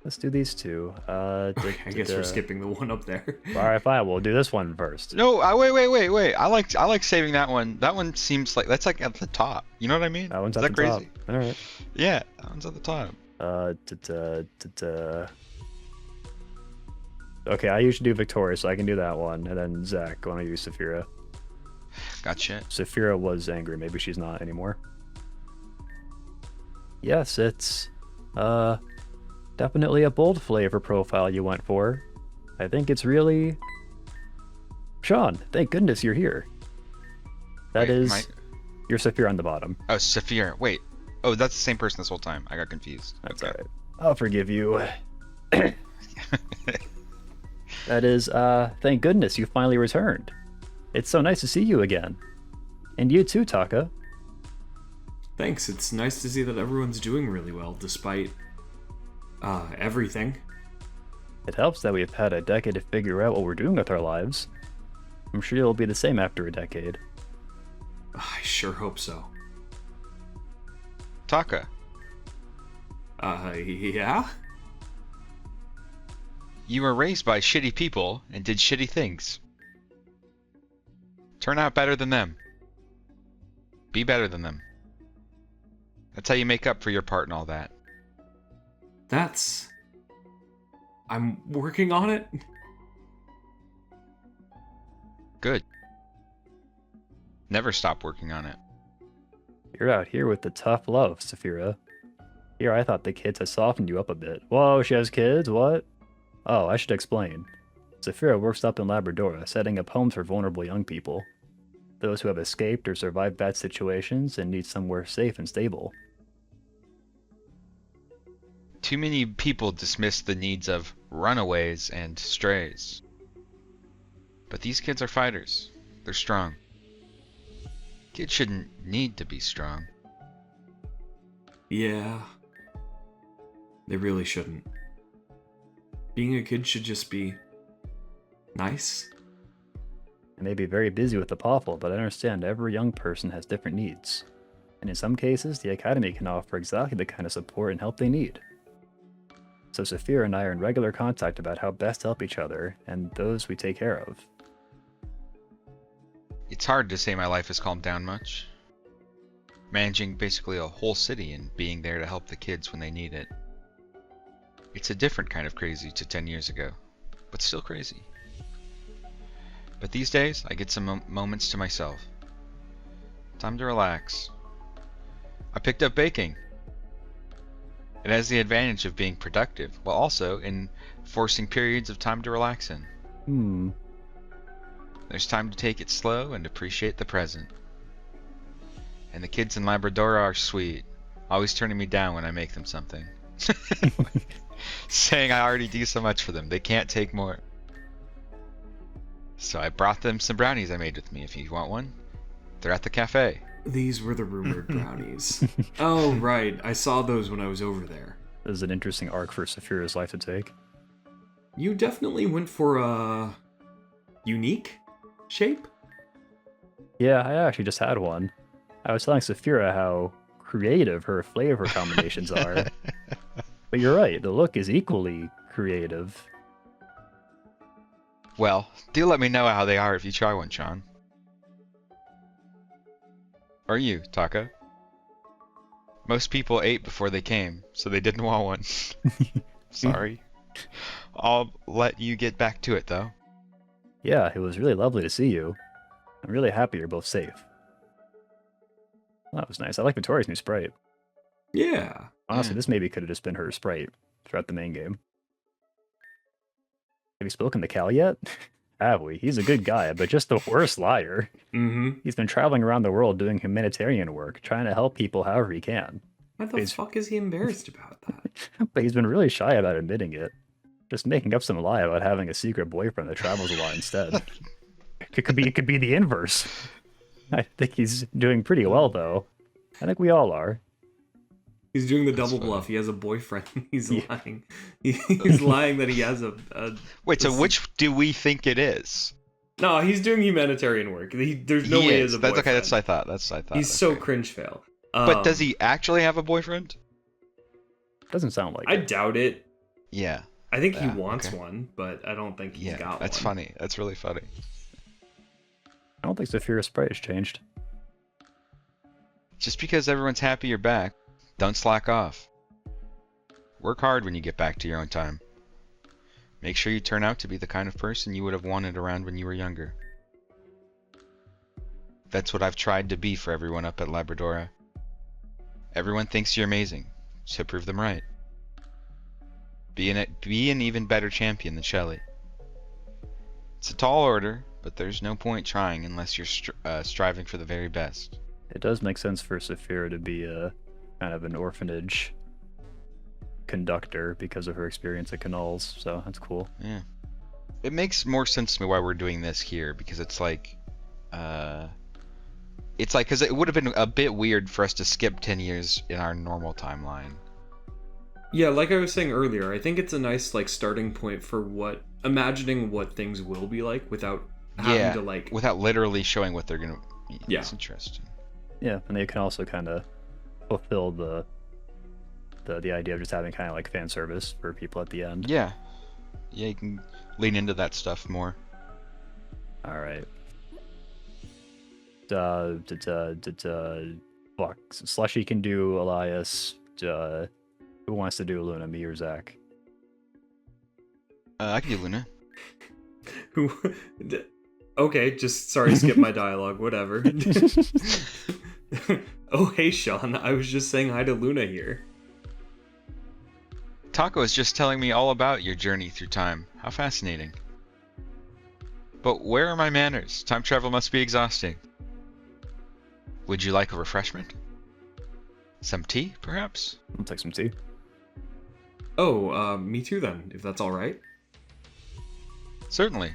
Let's do these two. I guess we're skipping the one up there. All right, fine. We'll do this one first. No, wait. I like saving that one. That one seems like that's like at the top. You know what I mean? That one's Is at that the crazy? top. All right. Yeah, that one's at the top. Okay, I usually do Victoria, so I can do that one. And then Zach, why don't you do Saphira? Gotcha. Saphira was angry. Maybe she's not anymore. Yes, it's definitely a bold flavor profile you went for. I think it's really... Sean, thank goodness you're here. That Wait, is... You're Saphira on the bottom. Oh, Saphira. Wait. Oh, that's the same person this whole time. I got confused. That's Okay. alright. I'll forgive you. That is, thank goodness you finally returned. It's so nice to see you again. And you too, Taka. Thanks. It's nice to see that everyone's doing really well, despite everything. It helps that we've had a decade to figure out what we're doing with our lives. I'm sure it'll be the same after a decade. I sure hope so. Taka. Yeah? You were raised by shitty people and did shitty things. Turn out better than them. Be better than them. That's how you make up for your part and all that. I'm working on it. Good. Never stop working on it. You're out here with the tough love, Saphira. Here, I thought the kids had softened you up a bit. Whoa, she has kids? What? Oh, I should explain. Saphira works up in Labradora, setting up homes for vulnerable young people. Those who have escaped or survived bad situations and need somewhere safe and stable. Too many people dismiss the needs of runaways and strays. But these kids are fighters. They're strong. Kids shouldn't need to be strong. Yeah. They really shouldn't. Being a kid should just be nice. I may be very busy with the Poffle, but I understand every young person has different needs. And in some cases, the Academy can offer exactly the kind of support and help they need. So Saphira and I are in regular contact about how best to help each other, and those we take care of. It's hard to say my life has calmed down much. Managing basically a whole city and being there to help the kids when they need it. It's a different kind of crazy to 10 years ago, but still crazy. But these days, I get some moments to myself. Time to relax. I picked up baking. It has the advantage of being productive, while also enforcing periods of time to relax in. There's time to take it slow and appreciate the present. And the kids in Labrador are sweet, always turning me down when I make them something. Saying I already do so much for them, they can't take more. So I brought them some brownies I made with me if you want one. They're at the cafe. These were the rumored brownies. Oh, right. I saw those when I was over there. This is an interesting arc for Saphira's life to take. You definitely went for a unique shape? Yeah, I actually just had one. I was telling Saphira how creative her flavor combinations are. But you're right, the look is equally creative. Well, do let me know how they are if you try one, Sean. Or you, Taka. Most people ate before they came, so they didn't want one. Sorry. I'll let you get back to it, though. Yeah, it was really lovely to see you. I'm really happy you're both safe. That was nice. I like Victoria's new sprite. Yeah. Honestly, this maybe could have just been her sprite throughout the main game. Have you spoken to Cal yet? Have we? He's a good guy, but just the worst liar. Mm-hmm. He's been traveling around the world doing humanitarian work, trying to help people however he can. Why the fuck is he embarrassed about that? But he's been really shy about admitting it. Just making up some lie about having a secret boyfriend that travels a lot instead. It could be the inverse. I think he's doing pretty well, though. I think we all are. He's doing the double bluff. He has a boyfriend. He's lying. He's lying that he has a Wait, so which do we think it is? No, he's doing humanitarian work. There's no way he has a boyfriend. Okay, that's what I thought. That's what I thought. He's so cringe fail. But does he actually have a boyfriend? Doesn't sound like I it. doubt it. Yeah. I think he Yeah, wants okay. one, but I don't think he's Yeah, got that's one. funny. That's really funny. I don't think Saphira's sprite has changed. Just because everyone's happy you're back, don't slack off. Work hard when you get back to your own time. Make sure you turn out to be the kind of person you would have wanted around when you were younger. That's what I've tried to be for everyone up at Labradora. Everyone thinks you're amazing, so prove them right. Be an even better champion than Shelly. It's a tall order, but there's no point trying unless you're striving for the very best. It does make sense for Saphira to be a kind of an orphanage conductor because of her experience at Canals, so that's cool. Yeah. It makes more sense to me why we're doing this here, because it's like, because it would have been a bit weird for us to skip 10 years in our normal timeline. Yeah, like I was saying earlier, I think it's a nice like starting point for imagining what things will be like without having to like without literally showing what they're gonna. Yeah. It's interesting. Yeah, and they can also kind of fulfill the idea of just having kind of like fan service for people at the end. Yeah, you can lean into that stuff more. All right. Fuck. Slushy can do Elias. Who wants to do Luna, me or Zach? I can do Luna. who okay, just sorry, skip my dialogue, whatever. Oh hey Sean, I was just saying hi to Luna here. Taco is just telling me all about your journey through time. How fascinating. But where are my manners? Time travel must be exhausting. Would you like a refreshment? Some tea, perhaps? I'll take some tea. Oh, me too then, if that's alright. Certainly.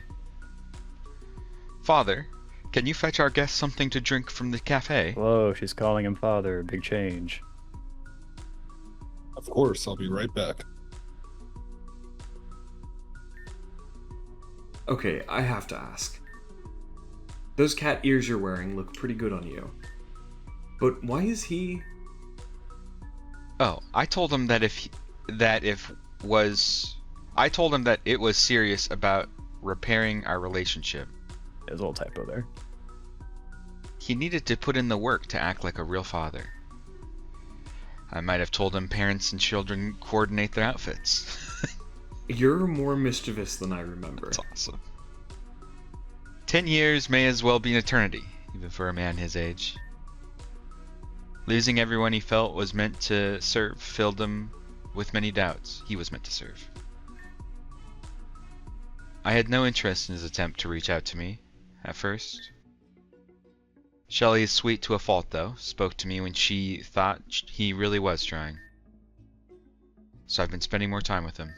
Father, can you fetch our guests something to drink from the cafe? Whoa, she's calling him father. Big change. Of course, I'll be right back. Okay, I have to ask. Those cat ears you're wearing look pretty good on you. But why is he... Oh, I told him that I told him that it was serious about repairing our relationship. There's a little typo there. He needed to put in the work to act like a real father. I might have told him parents and children coordinate their outfits. You're more mischievous than I remember. That's awesome. 10 years may as well be an eternity, even for a man his age. Losing everyone he felt was meant to serve filled him with many doubts. He was meant to serve. I had no interest in his attempt to reach out to me, at first. Shelley is sweet to a fault, though. Spoke to me when she thought he really was trying. So I've been spending more time with him.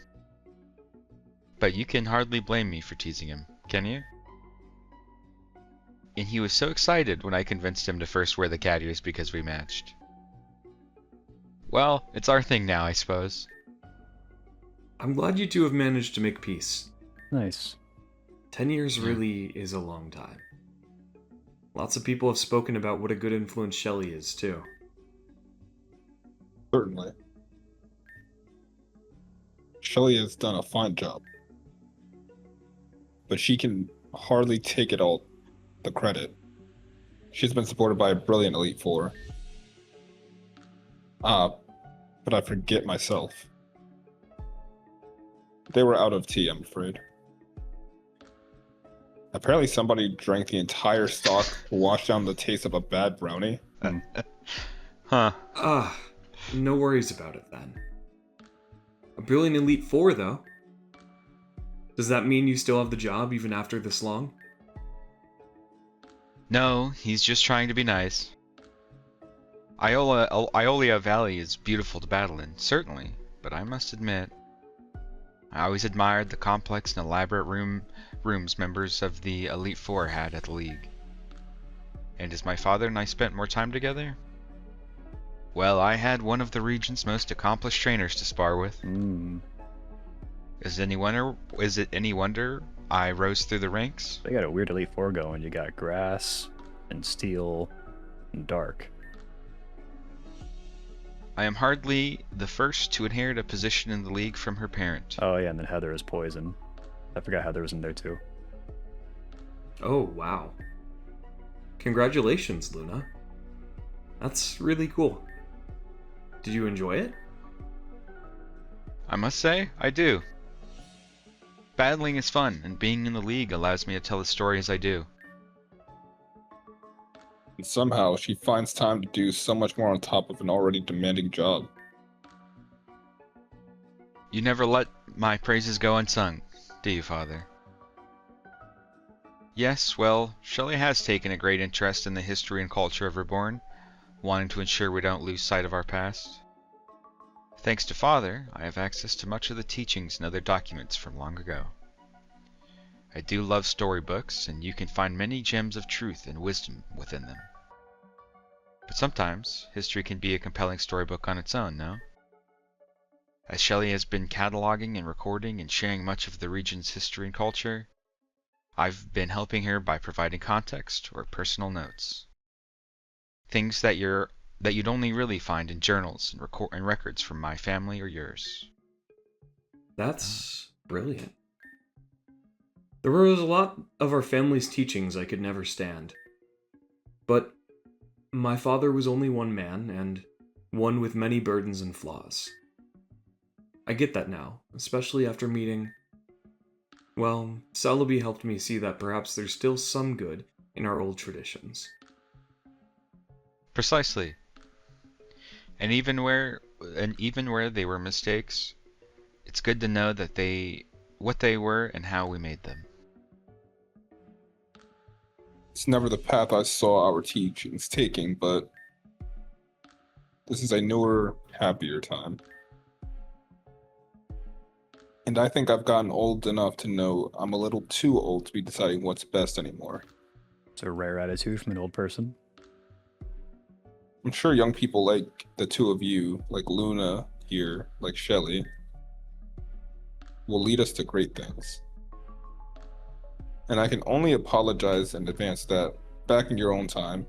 But you can hardly blame me for teasing him, can you? And he was so excited when I convinced him to first wear the cat ears because we matched. Well, it's our thing now, I suppose. I'm glad you two have managed to make peace. Nice. 10 years really is a long time. Lots of people have spoken about what a good influence Shelley is, too. Certainly. Shelley has done a fine job. But she can hardly take it all the credit. She's been supported by a brilliant Elite Four. But I forget myself. They were out of tea, I'm afraid. Apparently somebody drank the entire stock to wash down the taste of a bad brownie. Huh. No worries about it then. A brilliant Elite Four, though. Does that mean you still have the job even after this long? No, he's just trying to be nice. Iolia Valley is beautiful to battle in, certainly, but I must admit, I always admired the complex and elaborate rooms members of the Elite Four had at the League. And as my father and I spent more time together, well, I had one of the region's most accomplished trainers to spar with. Is it any wonder I rose through the ranks? They got a weird Elite Four going. You got Grass and Steel and Dark. I am hardly the first to inherit a position in the league from her parent. Oh yeah, and then Heather is poison. I forgot Heather was in there too. Oh, wow. Congratulations, Luna. That's really cool. Did you enjoy it? I must say, I do. Battling is fun, and being in the league allows me to tell the story as I do. And somehow, she finds time to do so much more on top of an already demanding job. You never let my praises go unsung, do you, Father? Yes, well, Shelley has taken a great interest in the history and culture of Reborn, wanting to ensure we don't lose sight of our past. Thanks to Father, I have access to much of the teachings and other documents from long ago. I do love storybooks, and you can find many gems of truth and wisdom within them. But sometimes, history can be a compelling storybook on its own, no? As Shelley has been cataloging and recording and sharing much of the region's history and culture, I've been helping her by providing context or personal notes. Things that you'd only really find in journals and records from my family or yours. That's brilliant. There was a lot of our family's teachings I could never stand. But my father was only one man, and one with many burdens and flaws. I get that now, especially after meeting... Well, Celebi helped me see that perhaps there's still some good in our old traditions. Precisely. And even where they were mistakes, it's good to know that what they were and how we made them. It's never the path I saw our teachings taking, but this is a newer, happier time. And I think I've gotten old enough to know I'm a little too old to be deciding what's best anymore. It's a rare attitude from an old person. I'm sure young people like the two of you, like Luna here, like Shelley, will lead us to great things. And I can only apologize in advance that, back in your own time,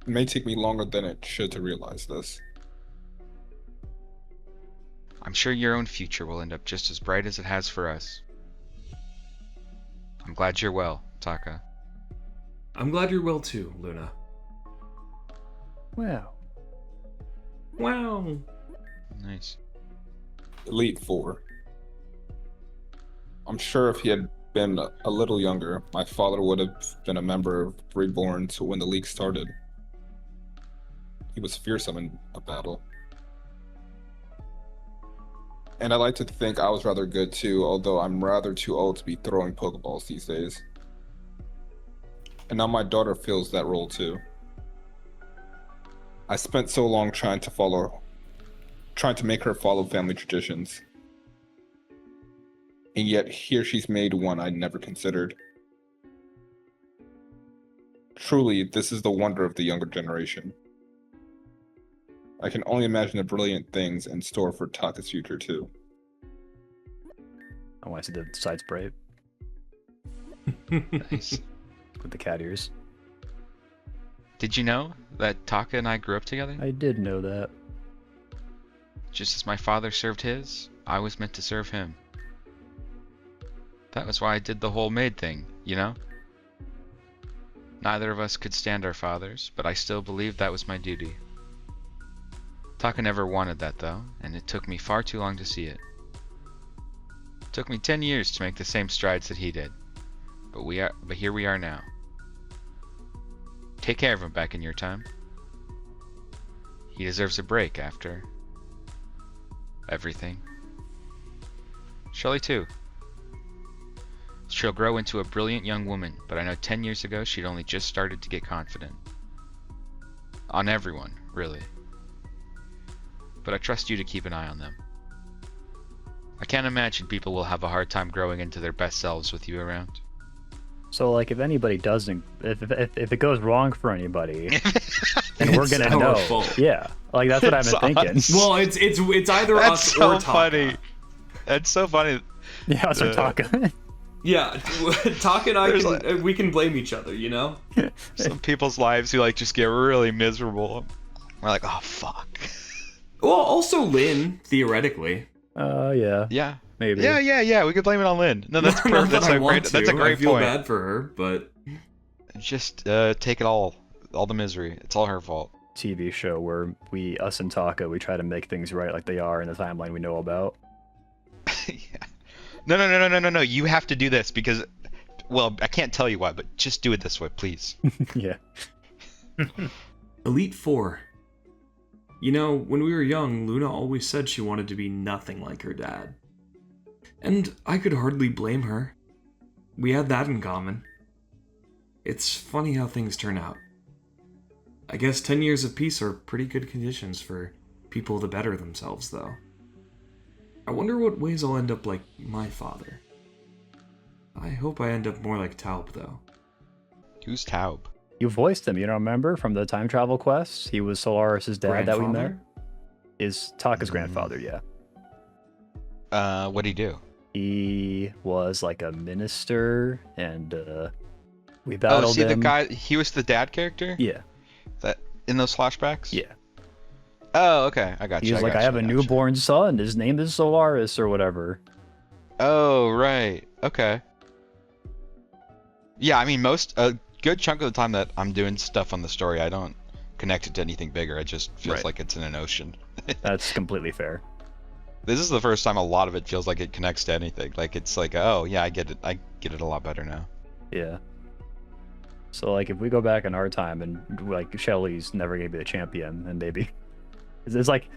it may take me longer than it should to realize this. I'm sure your own future will end up just as bright as it has for us. I'm glad you're well, Taka. I'm glad you're well too, Luna. Wow. Wow. Nice. Elite Four. I'm sure if he had been a little younger, my father would have been a member of Reborn to when the league started. He was fearsome in a battle. And I like to think I was rather good too, although I'm rather too old to be throwing Pokeballs these days. And now my daughter fills that role too. I spent so long trying to make her follow family traditions. And yet here she's made one I never considered. Truly, this is the wonder of the younger generation. I can only imagine the brilliant things in store for Taka's future too. I want to see the side spray Nice. with the cat ears. Did you know that Taka and I grew up together? I did know that. Just as my father served his, I was meant to serve him. That was why I did the whole maid thing, you know? Neither of us could stand our fathers, but I still believed that was my duty. Taka never wanted that though, and it took me far too long to see it. It took me 10 years to make the same strides that he did. But here we are now. Take care of him back in your time. He deserves a break after everything. Shelley too. She'll grow into a brilliant young woman, but I know 10 years ago she'd only just started to get confident. On everyone, really. But I trust you to keep an eye on them. I can't imagine people will have a hard time growing into their best selves with you around. So, like, if anybody doesn't, if it goes wrong for anybody, then we're gonna our know. fault. Yeah, like that's what I've been thinking. Well, it's either That's us so or Taka. funny. That's so funny. Yeah, that's what I'm talking. Yeah, Taka and I we can blame each other, you know? Some people's lives who like just get really miserable. We're like, oh fuck. Well, also Lynn, theoretically. Yeah, Yeah. maybe. Yeah. We could blame it on Lynn. No, that's Not that's that I a want great. That's a to. great I feel point. bad for her, but Just take it all the misery. It's all her fault. TV show where us and Taka, we try to make things right like they are in the timeline we know about. Yeah. No. You have to do this because, well, I can't tell you why, but just do it this way, please. Yeah. Elite Four. You know, when we were young, Luna always said she wanted to be nothing like her dad. And I could hardly blame her. We had that in common. It's funny how things turn out. I guess 10 years of peace are pretty good conditions for people to better themselves, though. I wonder what ways I'll end up like my father. I hope I end up more like Taub, though. Who's Taub? You voiced him, you don't remember, from the time travel quests? He was Solaris' dad that we met. Grandfather? Is Taka's grandfather, yeah. What'd he do? He was like a minister, and we Oh, battled see him. the guy. He was the dad character. Yeah, That in those flashbacks. yeah. Oh, okay. I got you. He was like, I have a newborn son. His name is Solaris or whatever. Oh, right. Okay. Yeah, I mean, a good chunk of the time that I'm doing stuff on the story, I don't connect it to anything bigger. It just feels Right. like it's in an ocean. That's completely fair. This is the first time a lot of it feels like it connects to anything. Like it's like, oh yeah, I get it. I get it a lot better now. Yeah. So like, if we go back in our time and like Shelly's never gonna be the champion, and maybe it's like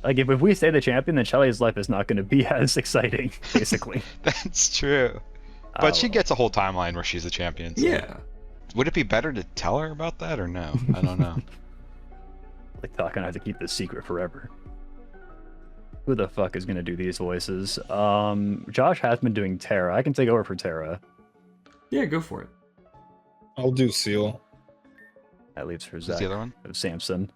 if we stay the champion, then Shelly's life is not gonna be as exciting, basically. That's true. But she Oh. gets a whole timeline where she's the champion. So. Yeah. Would it be better to tell her about that or no? I don't know. Like, Taka gonna have to keep this secret forever. Who the fuck is gonna do these voices? Josh has been doing Terra. I can take over for Terra. Yeah, go for it. I'll do Seal. That leaves for Who's Zach the other one? of Samson.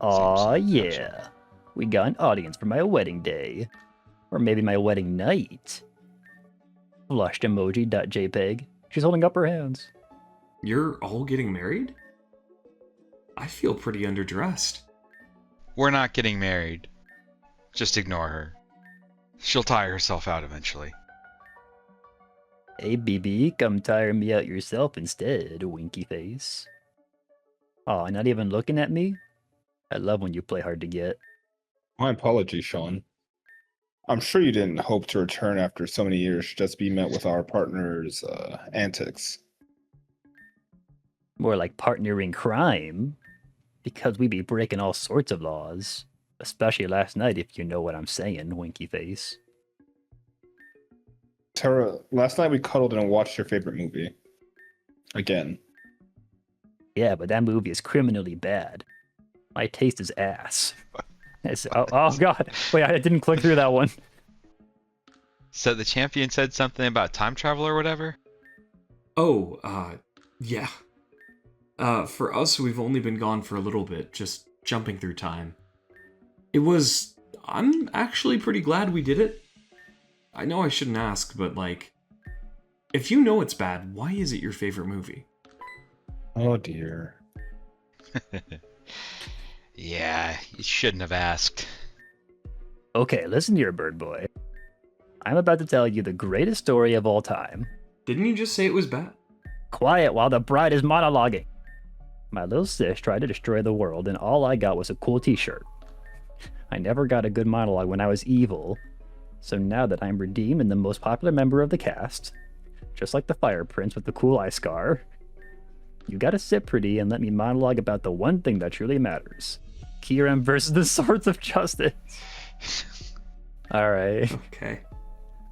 Aw, Samson, yeah. gotcha. We got an audience for my wedding day. Or maybe my wedding night. Flushed emoji.jpg. She's holding up her hands. You're all getting married? I feel pretty underdressed. We're not getting married. Just ignore her. She'll tire herself out eventually. Hey, BB, come tire me out yourself instead, winky face. Aw, not even looking at me? I love when you play hard to get. My apologies, Sean. I'm sure you didn't hope to return after so many years just to be met with our partner's antics. More like partner in crime. Because we be breaking all sorts of laws. Especially last night, if you know what I'm saying, winky face. Tara, last night we cuddled and watched your favorite movie. Again. Yeah, but that movie is criminally bad. My taste is ass. Oh god. Wait, I didn't click through that one. So the champion said something about time travel or whatever? Oh, yeah. For us, we've only been gone for a little bit, just jumping through time. I'm actually pretty glad we did it. I know I shouldn't ask, but like, if you know it's bad, why is it your favorite movie? Oh dear. Yeah, you shouldn't have asked. Okay, listen here, bird boy. I'm about to tell you the greatest story of all time. Didn't you just say it was bad? Quiet while the bride is monologuing. My little sis tried to destroy the world, and all I got was a cool t-shirt. I never got a good monologue when I was evil, so now that I'm redeemed and the most popular member of the cast, just like the Fire Prince with the cool eye scar, you gotta sit pretty and let me monologue about the one thing that truly matters. Kiram versus the Swords of Justice. Alright. Okay.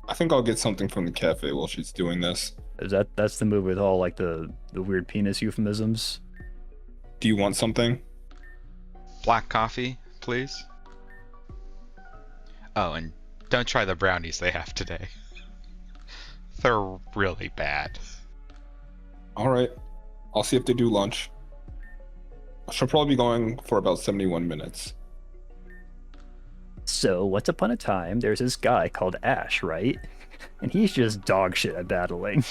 I think I'll get something from the cafe while she's doing this. That's the movie with all like the weird penis euphemisms? Do you want something? Black coffee, please. Oh, and don't try the brownies they have today. They're really bad. Alright. I'll see if they do lunch. I should probably be going for about 71 minutes. So, once upon a time, there's this guy called Ash, right? And he's just dog shit at battling.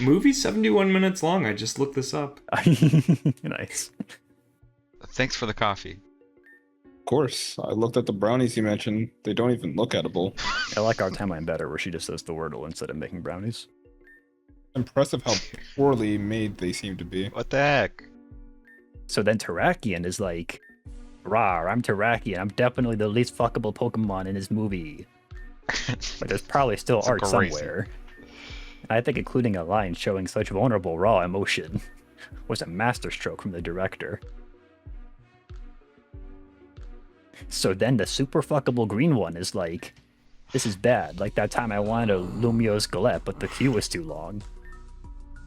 Movie 71 minutes long. I just looked this up. Nice. Thanks for the coffee. course. I looked at the brownies you mentioned. They don't even look edible. I like our timeline better where she just says the wordle instead of making brownies. Impressive how poorly made they seem to be. What the heck? So then Terrakion is like, "Rawr, I'm Terrakion. I'm definitely the least fuckable Pokemon in this movie." But there's probably still It's art crazy. somewhere. And I think including a line showing such vulnerable raw emotion was a masterstroke from the director. So then the super fuckable green one is like, "This is bad. Like that time I wanted a Lumiose Galette, but the queue was too long."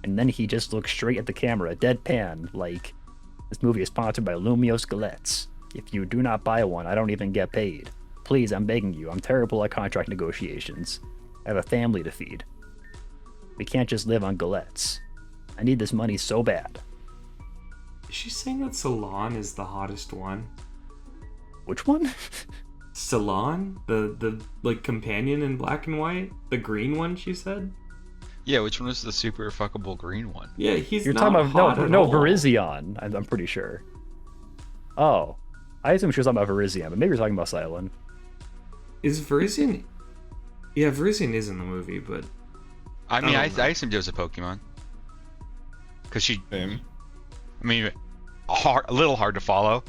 And then he just looks straight at the camera, deadpan, like, "This movie is sponsored by Lumiose Galettes. If you do not buy one, I don't even get paid. Please, I'm begging you. I'm terrible at contract negotiations. I have a family to feed. We can't just live on galettes. I need this money so bad." Is she saying that Salon is the hottest one? Which one? Salon? The like companion in black and white? The green one, she said? Yeah, which one was the super fuckable green one? Yeah, he's You're not talking about hot at no all. Virizion. I'm pretty sure. Oh, I assume she was talking about Virizion, but maybe you're talking about Silent. Is Virizion... Yeah, Virizion is in the movie, but... I mean, I don't know. assumed it was a Pokemon. Because she, Same. I mean, a little hard to follow.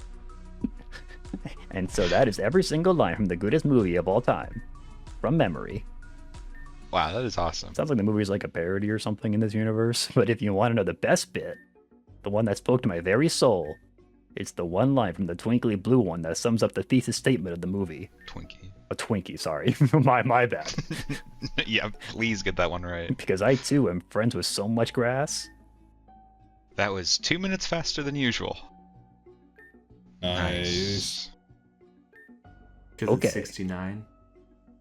And so that is every single line from the greatest movie of all time, from memory. Wow, that is awesome. Sounds like the movie's like a parody or something in this universe. But if you want to know the best bit, the one that spoke to my very soul, it's the one line from the twinkly blue one that sums up the thesis statement of the movie. Twinkie. A Twinkie, sorry. my bad. Yeah, please get that one right. Because I too am friends with so much grass. That was 2 minutes faster than usual. Nice. Because Okay. it's 69.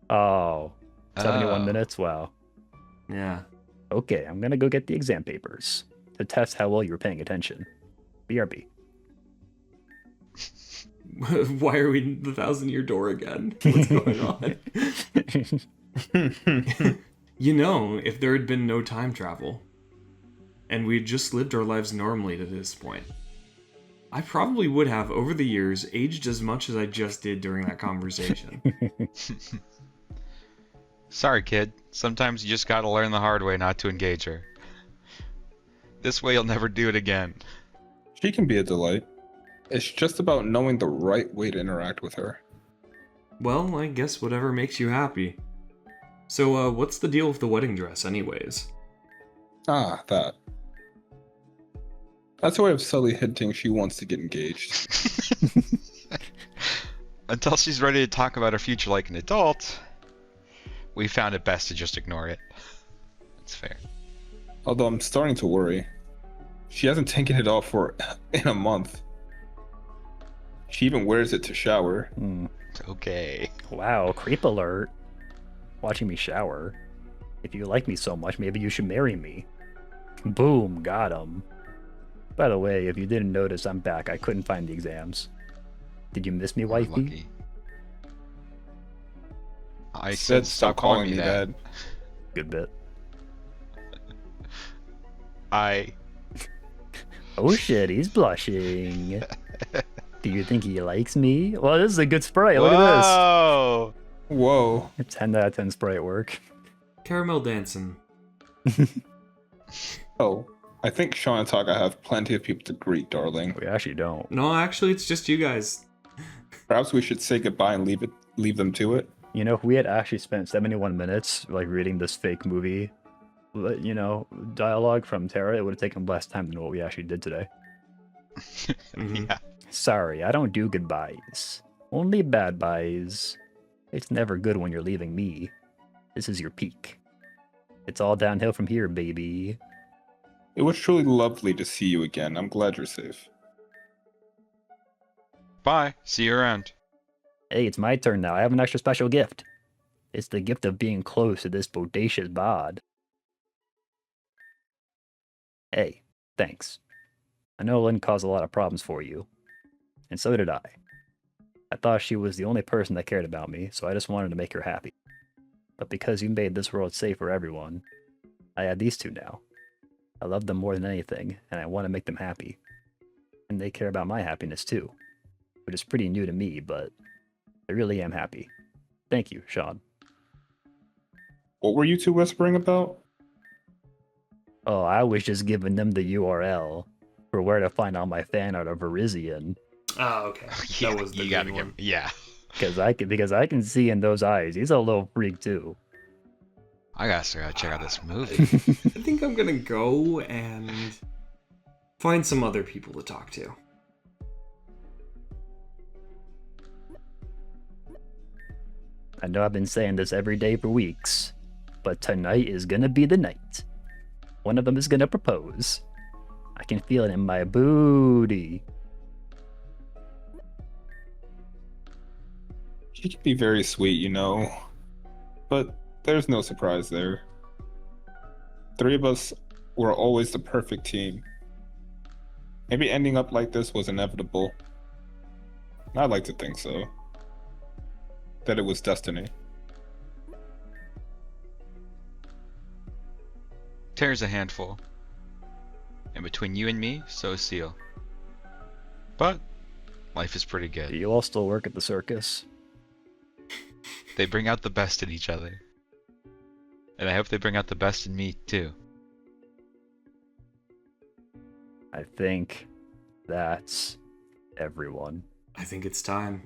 Oh, 71 Oh. minutes? Wow. Yeah. Okay, I'm gonna go get the exam papers to test how well you were paying attention. BRB. Why are we in the 1,000-year door again? What's going on? You know, if there had been no time travel, and we had just lived our lives normally to this point, I probably would have, over the years, aged as much as I just did during that conversation. Sorry, kid. Sometimes you just gotta learn the hard way not to engage her. This way you'll never do it again. She can be a delight. It's just about knowing the right way to interact with her. Well, I guess whatever makes you happy. So, what's the deal with the wedding dress, anyways? Ah, that. That's a way of subtly hinting she wants to get engaged. Until she's ready to talk about her future like an adult, we found it best to just ignore it. That's fair. Although I'm starting to worry. She hasn't taken it off for in a month. She even wears it to shower. Hmm. Okay. Wow, creep alert. Watching me shower. If you like me so much, maybe you should marry me. Boom, got him. By the way, if you didn't notice, I'm back. I couldn't find the exams. Did you miss me, You're wifey? lucky. I Said stop calling me that. that. Good bit. I Oh shit, he's blushing. Do you think he likes me? Well, this is a good sprite. Look at Whoa! Whoa. this. 10 out of 10 sprite work. Caramel dancing. Oh, I think Sean and Taka have plenty of people to greet, darling. We actually don't. No, actually, it's just you guys. Perhaps we should say goodbye and leave them to it. You know, if we had actually spent 71 minutes like reading this fake movie, you know, dialogue from Terra, it would have taken less time than what we actually did today. Mhm. Yeah. Sorry, I don't do goodbyes. Only bad byes. It's never good when you're leaving me. This is your peak. It's all downhill from here, baby. It was truly lovely to see you again. I'm glad you're safe. Bye. See you around. Hey, it's my turn now. I have an extra special gift. It's the gift of being close to this bodacious bod. Hey, thanks. I know Lynn caused a lot of problems for you. And so did I. I thought she was the only person that cared about me, so I just wanted to make her happy. But because you made this world safe for everyone, I have these two now. I love them more than anything, and I want to make them happy. And they care about my happiness too. which is pretty new to me, but I really am happy. Thank you, Sean. What were you two whispering about? Oh, I was just giving them the URL for where to find all my fan art of Virizion. Oh, okay. Yeah, That was the you gotta main give. one. Yeah, Because I can see in those eyes, he's a little freak too. I gotta check out this movie. I think I'm gonna go and find some other people to talk to. I know I've been saying this every day for weeks, but tonight is gonna be the night. One of them is gonna propose. I can feel it in my booty. She can be very sweet, you know. But there's no surprise there. Three of us were always the perfect team. Maybe ending up like this was inevitable. I'd like to think so. That it was destiny. Tear's a handful. And between you and me, so is Seal. But life is pretty Do good. you all still work at the circus? They bring out the best in each other. And I hope they bring out the best in me, too. I think that's everyone. I think it's time.